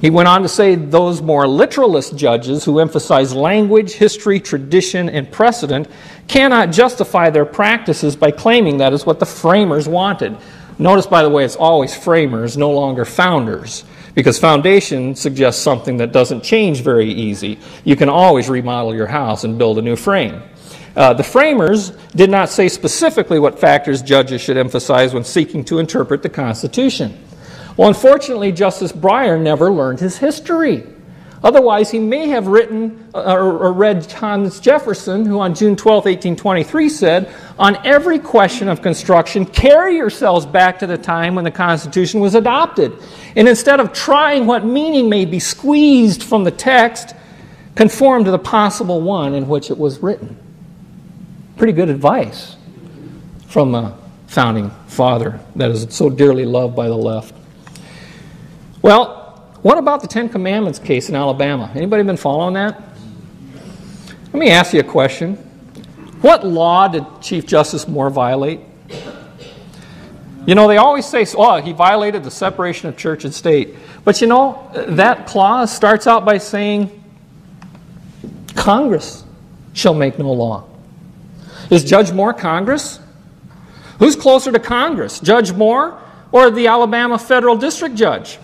He went on to say those more literalist judges who emphasize language, history, tradition, and precedent cannot justify their practices by claiming that is what the framers wanted. Notice, by the way, it's always framers, no longer founders, because foundation suggests something that doesn't change very easy. You can always remodel your house and build a new frame. The framers did not say specifically what factors judges should emphasize when seeking to interpret the Constitution. Well, unfortunately, Justice Breyer never learned his history. Otherwise, he may have written or read Thomas Jefferson, who on June 12, 1823 said, on every question of construction, carry yourselves back to the time when the Constitution was adopted. And instead of trying what meaning may be squeezed from the text, conform to the possible one in which it was written. Pretty good advice from a founding father that is so dearly loved by the left. Well, what about the Ten Commandments case in Alabama? Anybody been following that? Let me ask you a question. What law did Chief Justice Moore violate? You know, they always say, oh, he violated the separation of church and state. But you know, that clause starts out by saying, Congress shall make no law. Is Judge Moore Congress? Who's closer to Congress, Judge Moore or the Alabama federal district judge?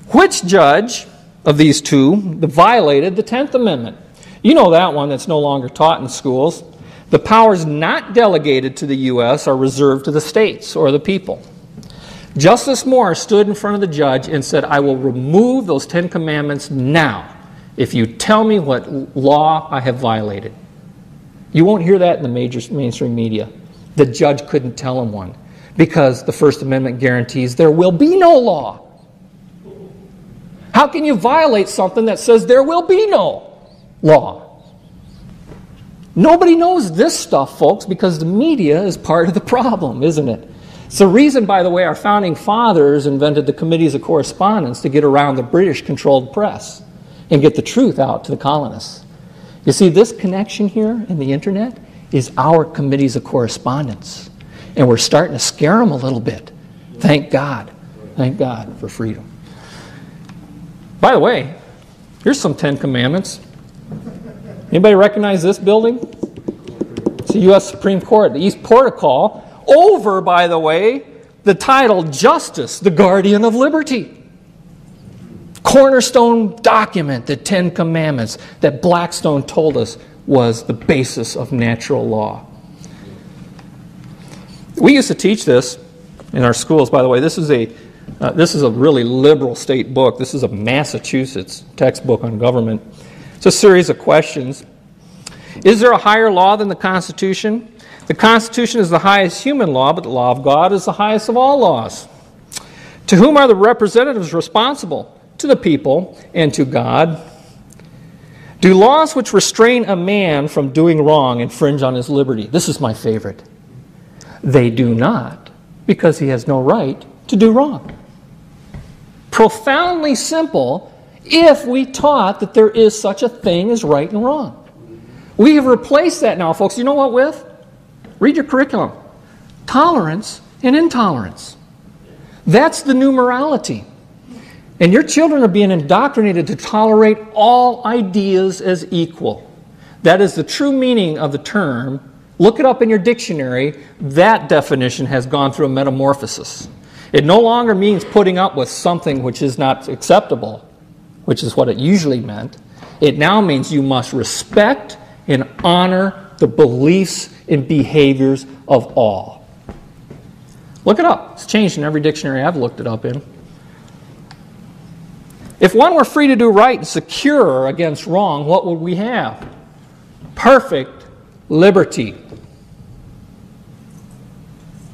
Which judge of these two violated the 10th Amendment? You know that one that's no longer taught in schools. The powers not delegated to the U.S. are reserved to the states or the people. Justice Moore stood in front of the judge and said, I will remove those 10 Commandments now if you tell me what law I have violated. You won't hear that in the mainstream media. The judge couldn't tell him one because the First Amendment guarantees there will be no law. How can you violate something that says there will be no law? Nobody knows this stuff, folks, because the media is part of the problem, isn't it? It's the reason, by the way, our founding fathers invented the committees of correspondence to get around the British-controlled press and get the truth out to the colonists. You see, this connection here in the internet is our committees of correspondence. And we're starting to scare them a little bit. Thank God. Thank God for freedom. By the way, here's some 10 Commandments. Anybody recognize this building? It's the U.S. Supreme Court, the East Portico, over, by the way, the title Justice, the Guardian of Liberty. Cornerstone document, the 10 Commandments, that Blackstone told us was the basis of natural law. We used to teach this in our schools, by the way. This is a really liberal state book. This is a Massachusetts textbook on government. It's a series of questions. Is there a higher law than the Constitution? The Constitution is the highest human law, but the law of God is the highest of all laws. To whom are the representatives responsible? To the people and to God. Do laws which restrain a man from doing wrong infringe on his liberty? This is my favorite. They do not, because he has no right to do wrong. Profoundly simple if we taught that there is such a thing as right and wrong. We have replaced that now, folks. You know what with? Read your curriculum. Tolerance and intolerance. That's the new morality. And your children are being indoctrinated to tolerate all ideas as equal. That is the true meaning of the term. Look it up in your dictionary. That definition has gone through a metamorphosis. It no longer means putting up with something which is not acceptable, which is what it usually meant. It now means you must respect and honor the beliefs and behaviors of all. Look it up. It's changed in every dictionary I've looked it up in. If one were free to do right and secure against wrong, what would we have? Perfect liberty.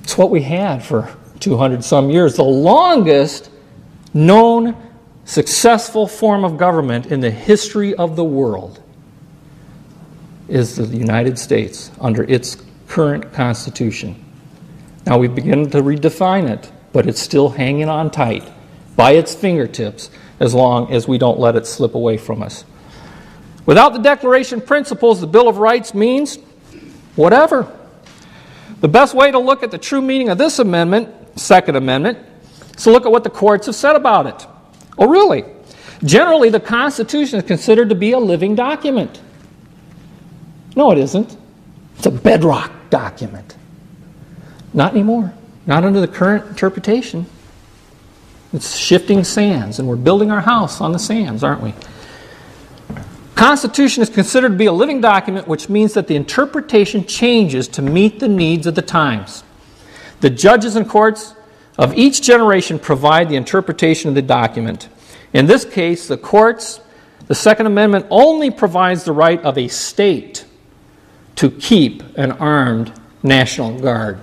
It's what we had for 200 some years. The longest known successful form of government in the history of the world is the United States under its current Constitution. Now we begin to redefine it, but it's still hanging on tight by its fingertips as long as we don't let it slip away from us. Without the Declaration of Principles, the Bill of Rights means whatever. The best way to look at the true meaning of this amendment, Second Amendment, is to look at what the courts have said about it. Oh, really? Generally, the Constitution is considered to be a living document. No, it isn't. It's a bedrock document. Not anymore. Not under the current interpretation. It's shifting sands, and we're building our house on the sands, aren't we? Constitution is considered to be a living document, which means that the interpretation changes to meet the needs of the times. The judges and courts of each generation provide the interpretation of the document. In this case, the courts, the Second Amendment only provides the right of a state to keep an armed National Guard.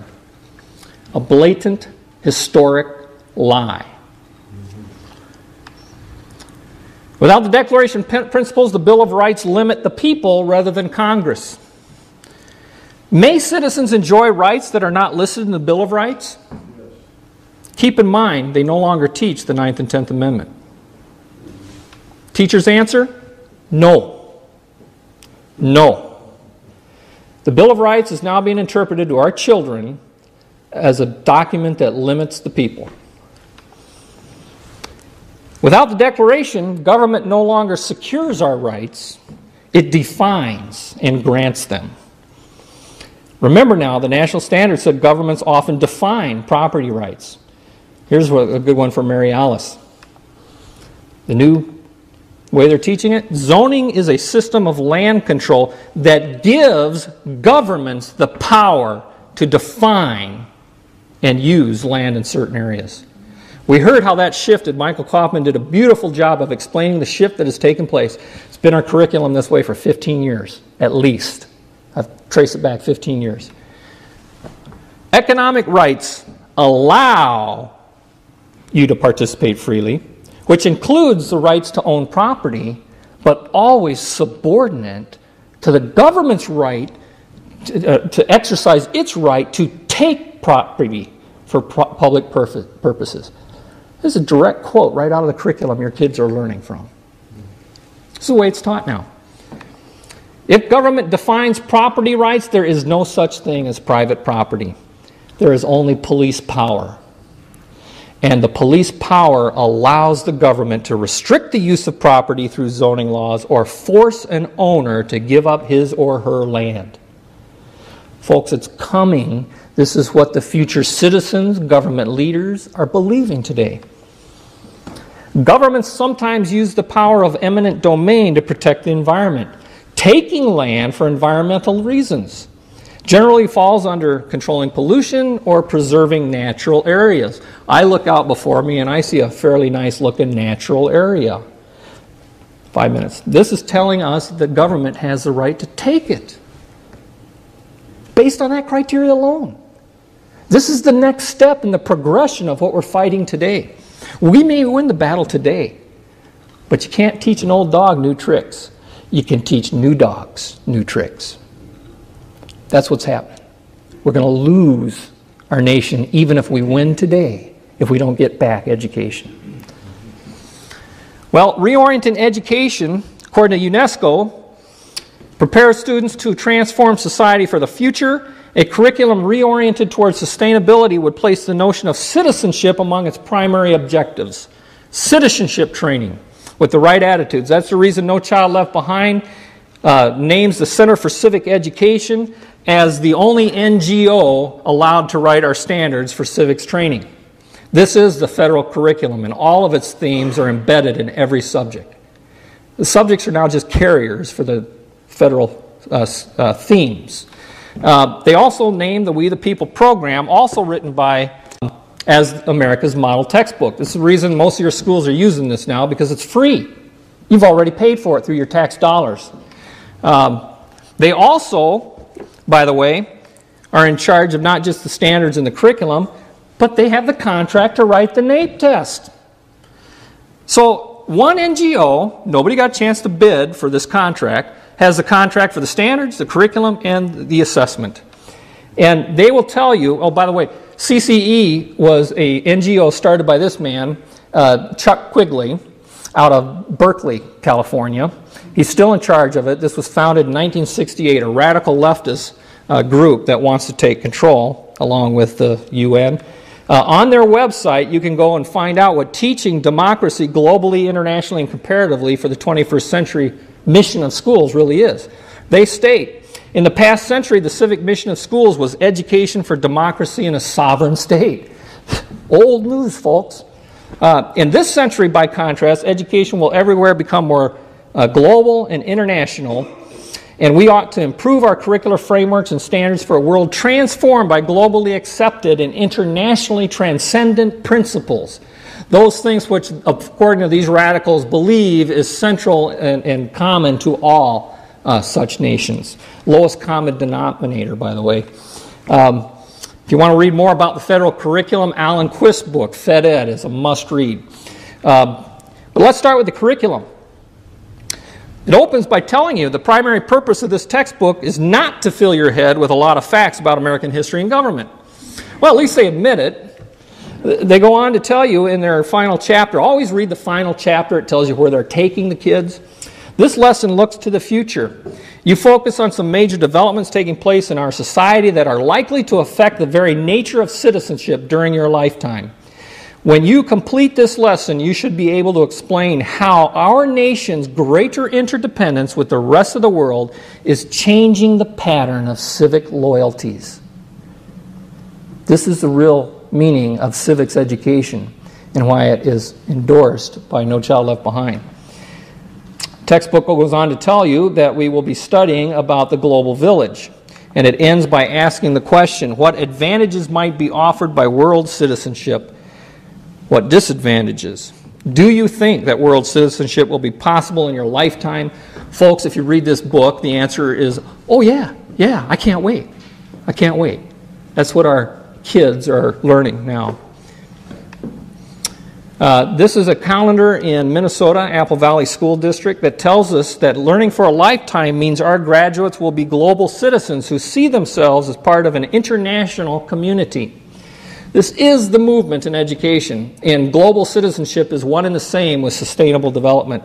A blatant, historic lie. Without the Declaration of Principles, the Bill of Rights limit the people rather than Congress. May citizens enjoy rights that are not listed in the Bill of Rights? Keep in mind, they no longer teach the 9th and 10th Amendment. Teacher's answer? No. No. The Bill of Rights is now being interpreted to our children as a document that limits the people. Without the Declaration, government no longer secures our rights, it defines and grants them. Remember now, the national standard said governments often define property rights. Here's a good one for Mary Alice. The new way they're teaching it, zoning is a system of land control that gives governments the power to define and use land in certain areas. We heard how that shifted. Michael Kaufman did a beautiful job of explaining the shift that has taken place. It's been our curriculum this way for 15 years, at least. I've traced it back 15 years. Economic rights allow you to participate freely, which includes the rights to own property, but always subordinate to the government's right to exercise its right to take property for public purposes. This is a direct quote right out of the curriculum your kids are learning from. This is the way it's taught now. If government defines property rights, there is no such thing as private property. There is only police power. And the police power allows the government to restrict the use of property through zoning laws or force an owner to give up his or her land. Folks, it's coming. This is what the future citizens, government leaders are believing today. Governments sometimes use the power of eminent domain to protect the environment. Taking land for environmental reasons generally falls under controlling pollution or preserving natural areas. I look out before me and I see a fairly nice looking natural area. 5 minutes. This is telling us that the government has the right to take it based on that criteria alone. This is the next step in the progression of what we're fighting today. We may win the battle today, but you can't teach an old dog new tricks. You can teach new dogs new tricks. That's what's happening. We're going to lose our nation even if we win today, if we don't get back education. Well, reorienting education, according to UNESCO, prepares students to transform society for the future. A curriculum reoriented towards sustainability would place the notion of citizenship among its primary objectives. Citizenship training with the right attitudes. That's the reason No Child Left Behind names the Center for Civic Education as the only NGO allowed to write our standards for civics training. This is the federal curriculum, and all of its themes are embedded in every subject. The subjects are now just carriers for the federal themes. They also named the We the People program, also written by as America's model textbook. This is the reason most of your schools are using this now, because it's free. You've already paid for it through your tax dollars. They also, by the way, are in charge of not just the standards and the curriculum, but they have the contract to write the NAEP test. So one NGO, nobody got a chance to bid for this contract, has the contract for the standards, the curriculum, and the assessment. And they will tell you, oh, by the way, CCE was a NGO started by this man, Chuck Quigley, out of Berkeley, California. He's still in charge of it. This was founded in 1968, a radical leftist group that wants to take control, along with the UN. On their website, you can go and find out what teaching democracy globally, internationally, and comparatively for the 21st century mission of schools really is. They state, in the past century, the civic mission of schools was education for democracy in a sovereign state. Old news, folks. In this century, by contrast, education will everywhere become more global and international, and we ought to improve our curricular frameworks and standards for a world transformed by globally accepted and internationally transcendent principles. Those things which, according to these radicals, believe is central and common to all such nations. Lowest common denominator, by the way. If you want to read more about the federal curriculum, Alan Quist's book, Fed Ed, is a must-read. But let's start with the curriculum. It opens by telling you the primary purpose of this textbook is not to fill your head with a lot of facts about American history and government. Well, at least they admit it. They go on to tell you in their final chapter, always read the final chapter, it tells you where they're taking the kids. This lesson looks to the future. You focus on some major developments taking place in our society that are likely to affect the very nature of citizenship during your lifetime. When you complete this lesson, you should be able to explain how our nation's greater interdependence with the rest of the world is changing the pattern of civic loyalties. This is the real meaning of civics education and why it is endorsed by No Child Left Behind. Textbook goes on to tell you that we will be studying about the global village, and it ends by asking the question, what advantages might be offered by world citizenship? What disadvantages? Do you think that world citizenship will be possible in your lifetime? Folks, if you read this book, the answer is, oh yeah, I can't wait. I can't wait. That's what our kids are learning now. This is a calendar in Minnesota, Apple Valley School District, that tells us that learning for a lifetime means our graduates will be global citizens who see themselves as part of an international community. This is the movement in education, and global citizenship is one and the same with sustainable development.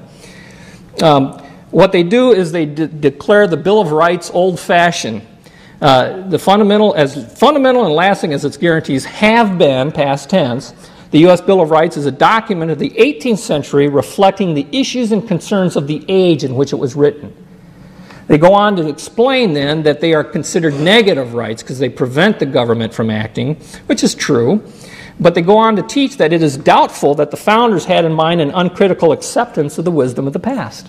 What they do is they declare the Bill of Rights old-fashioned. The fundamental and lasting as its guarantees have been, past tense, the U.S. Bill of Rights is a document of the 18th century reflecting the issues and concerns of the age in which it was written. They go on to explain then that they are considered negative rights because they prevent the government from acting, which is true. But they go on to teach that it is doubtful that the founders had in mind an uncritical acceptance of the wisdom of the past.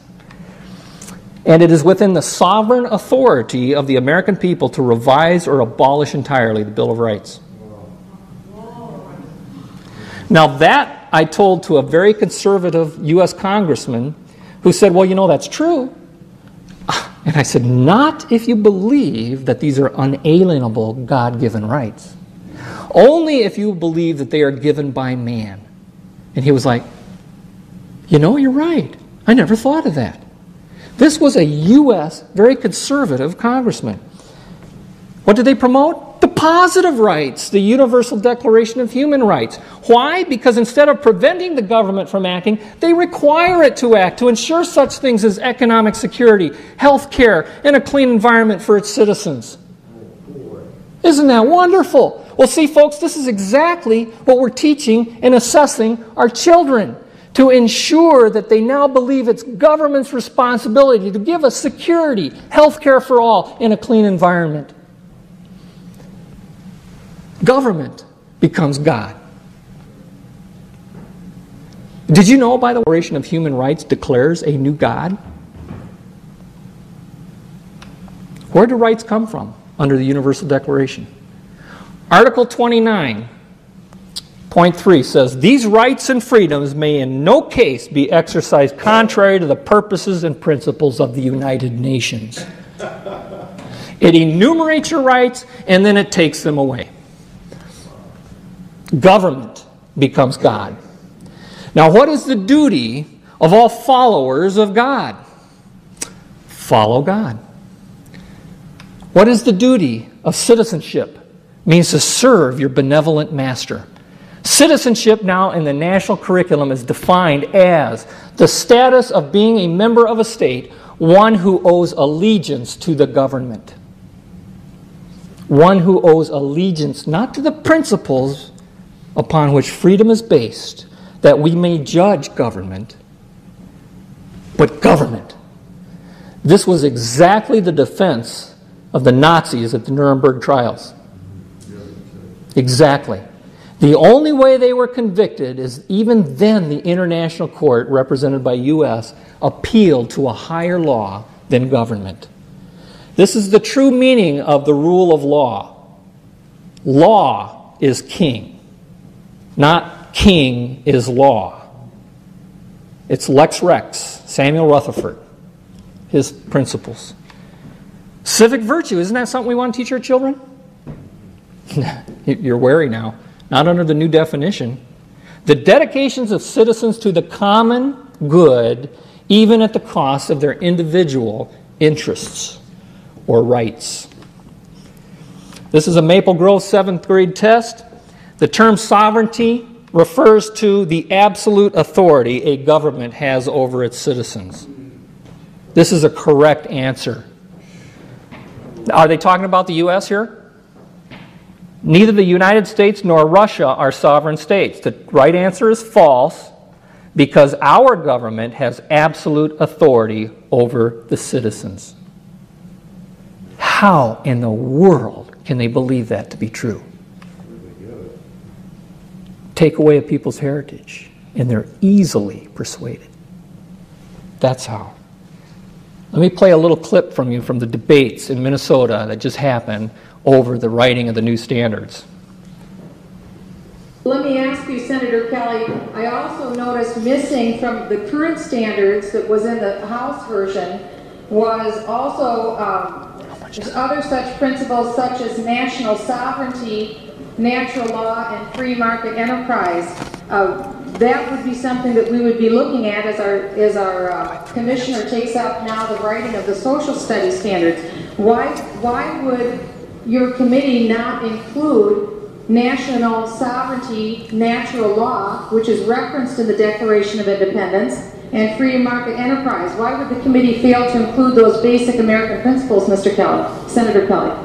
And it is within the sovereign authority of the American people to revise or abolish entirely the Bill of Rights. Now that I told to a very conservative U.S. congressman who said, well, you know, that's true. And I said, not if you believe that these are unalienable God-given rights. Only if you believe that they are given by man. And he was like, you know, you're right. I never thought of that. This was a U.S. very conservative congressman. What did they promote? The positive rights, the Universal Declaration of Human Rights. Why? Because instead of preventing the government from acting, they require it to act to ensure such things as economic security, health care, and a clean environment for its citizens. Isn't that wonderful? Well, see, folks, this is exactly what we're teaching and assessing our children. to ensure that they now believe it's government's responsibility to give us security, health care for all, in a clean environment. Government becomes God. Did you know, by the way, the Declaration of Human Rights declares a new God? Where do rights come from under the Universal Declaration? Article 29.3 says, "These rights and freedoms may in no case be exercised contrary to the purposes and principles of the United Nations." It enumerates your rights and then it takes them away. Government becomes God. Now, what is the duty of all followers of God? Follow God. What is the duty of citizenship? It means to serve your benevolent master. Citizenship now in the national curriculum is defined as the status of being a member of a state, one who owes allegiance to the government. One who owes allegiance not to the principles upon which freedom is based, that we may judge government, but government. This was exactly the defense of the Nazis at the Nuremberg trials. Exactly. The only way they were convicted is even then the international court, represented by U.S., appealed to a higher law than government. This is the true meaning of the rule of law. Law is king, not king is law. It's Lex Rex, Samuel Rutherford, his principles. Civic virtue, isn't that something we want to teach our children? You're wary now. Not under the new definition. The dedications of citizens to the common good, even at the cost of their individual interests or rights. This is a Maple Grove 7th grade test. The term sovereignty refers to the absolute authority a government has over its citizens. This is a correct answer. Are they talking about the U.S. here? Neither the United States nor Russia are sovereign states. The right answer is false, because our government has absolute authority over the citizens. How in the world can they believe that to be true? Take away a people's heritage, and they're easily persuaded. That's how. Let me play a little clip from you from the debates in Minnesota that just happened over the writing of the new standards. Let me ask you, Senator Kelly, I also noticed missing from the current standards that was in the House version was also other such principles such as national sovereignty, natural law, and free market enterprise. That would be something that we would be looking at as our commissioner takes up now the writing of the social studies standards. Why would your committee not include national sovereignty, natural law, which is referenced in the Declaration of Independence, and free market enterprise? Why would the committee fail to include those basic American principles, Mr. Kelly? Senator Kelly.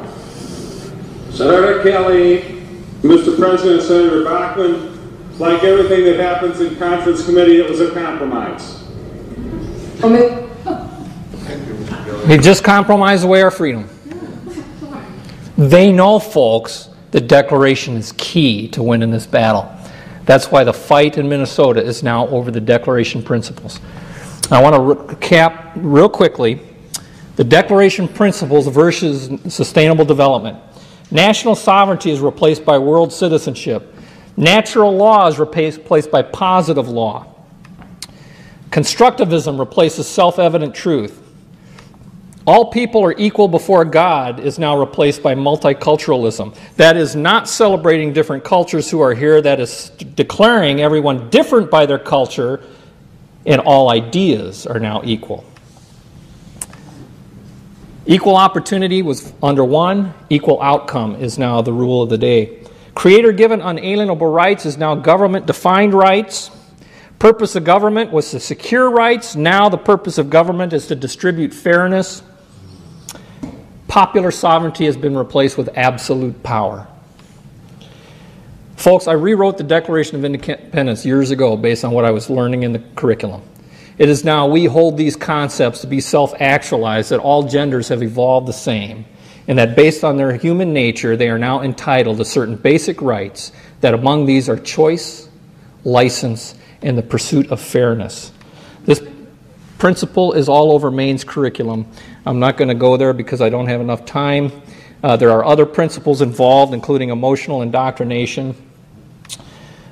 Senator Kelly, Mr. President, Senator Bachman, like everything that happens in conference committee, it was a compromise. They just compromised away our freedom. They know, folks, the Declaration is key to winning this battle. That's why the fight in Minnesota is now over the Declaration principles. I want to recap real quickly the Declaration principles versus sustainable development. National sovereignty is replaced by world citizenship. Natural law is replaced by positive law. Constructivism replaces self-evident truth. All people are equal before God is now replaced by multiculturalism. That is not celebrating different cultures who are here. That is declaring everyone different by their culture, and all ideas are now equal. Equal opportunity was under one. Equal outcome is now the rule of the day. Creator-given unalienable rights is now government-defined rights. Purpose of government was to secure rights. Now the purpose of government is to distribute fairness. Popular sovereignty has been replaced with absolute power. Folks, I rewrote the Declaration of Independence years ago based on what I was learning in the curriculum. It is now we hold these concepts to be self-actualized, that all genders have evolved the same, and that based on their human nature, they are now entitled to certain basic rights, that among these are choice, license, and the pursuit of fairness. This principle is all over Maine's curriculum. I'm not going to go there because I don't have enough time. There are other principles involved, including emotional indoctrination.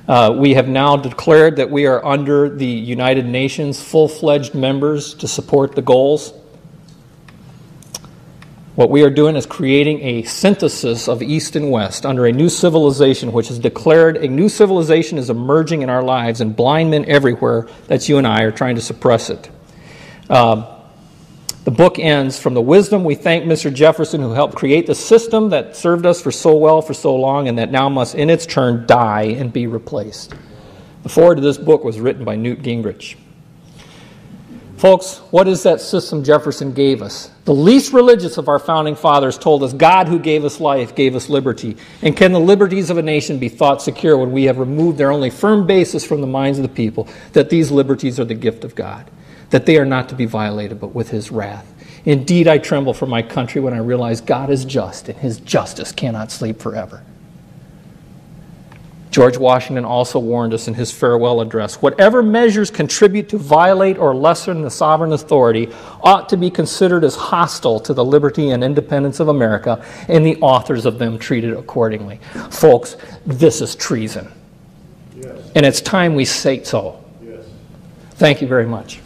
We have now declared that we are under the United Nations full-fledged members to support the goals. What we are doing is creating a synthesis of East and West under a new civilization, which is declared a new civilization is emerging in our lives, and blind men everywhere, that's you and I, are trying to suppress it. The book ends, from the wisdom we thank Mr. Jefferson, who helped create the system that served us for so well for so long, and that now must in its turn die and be replaced. The foreword to this book was written by Newt Gingrich. Folks, what is that system Jefferson gave us? The least religious of our founding fathers told us God, who gave us life, gave us liberty. And can the liberties of a nation be thought secure when we have removed their only firm basis from the minds of the people, that these liberties are the gift of God, that they are not to be violated but with his wrath? Indeed, I tremble for my country when I realize God is just, and his justice cannot sleep forever. George Washington also warned us in his farewell address, whatever measures contribute to violate or lessen the sovereign authority ought to be considered as hostile to the liberty and independence of America, and the authors of them treated accordingly. Folks, this is treason. Yes. And it's time we say so. Yes. Thank you very much.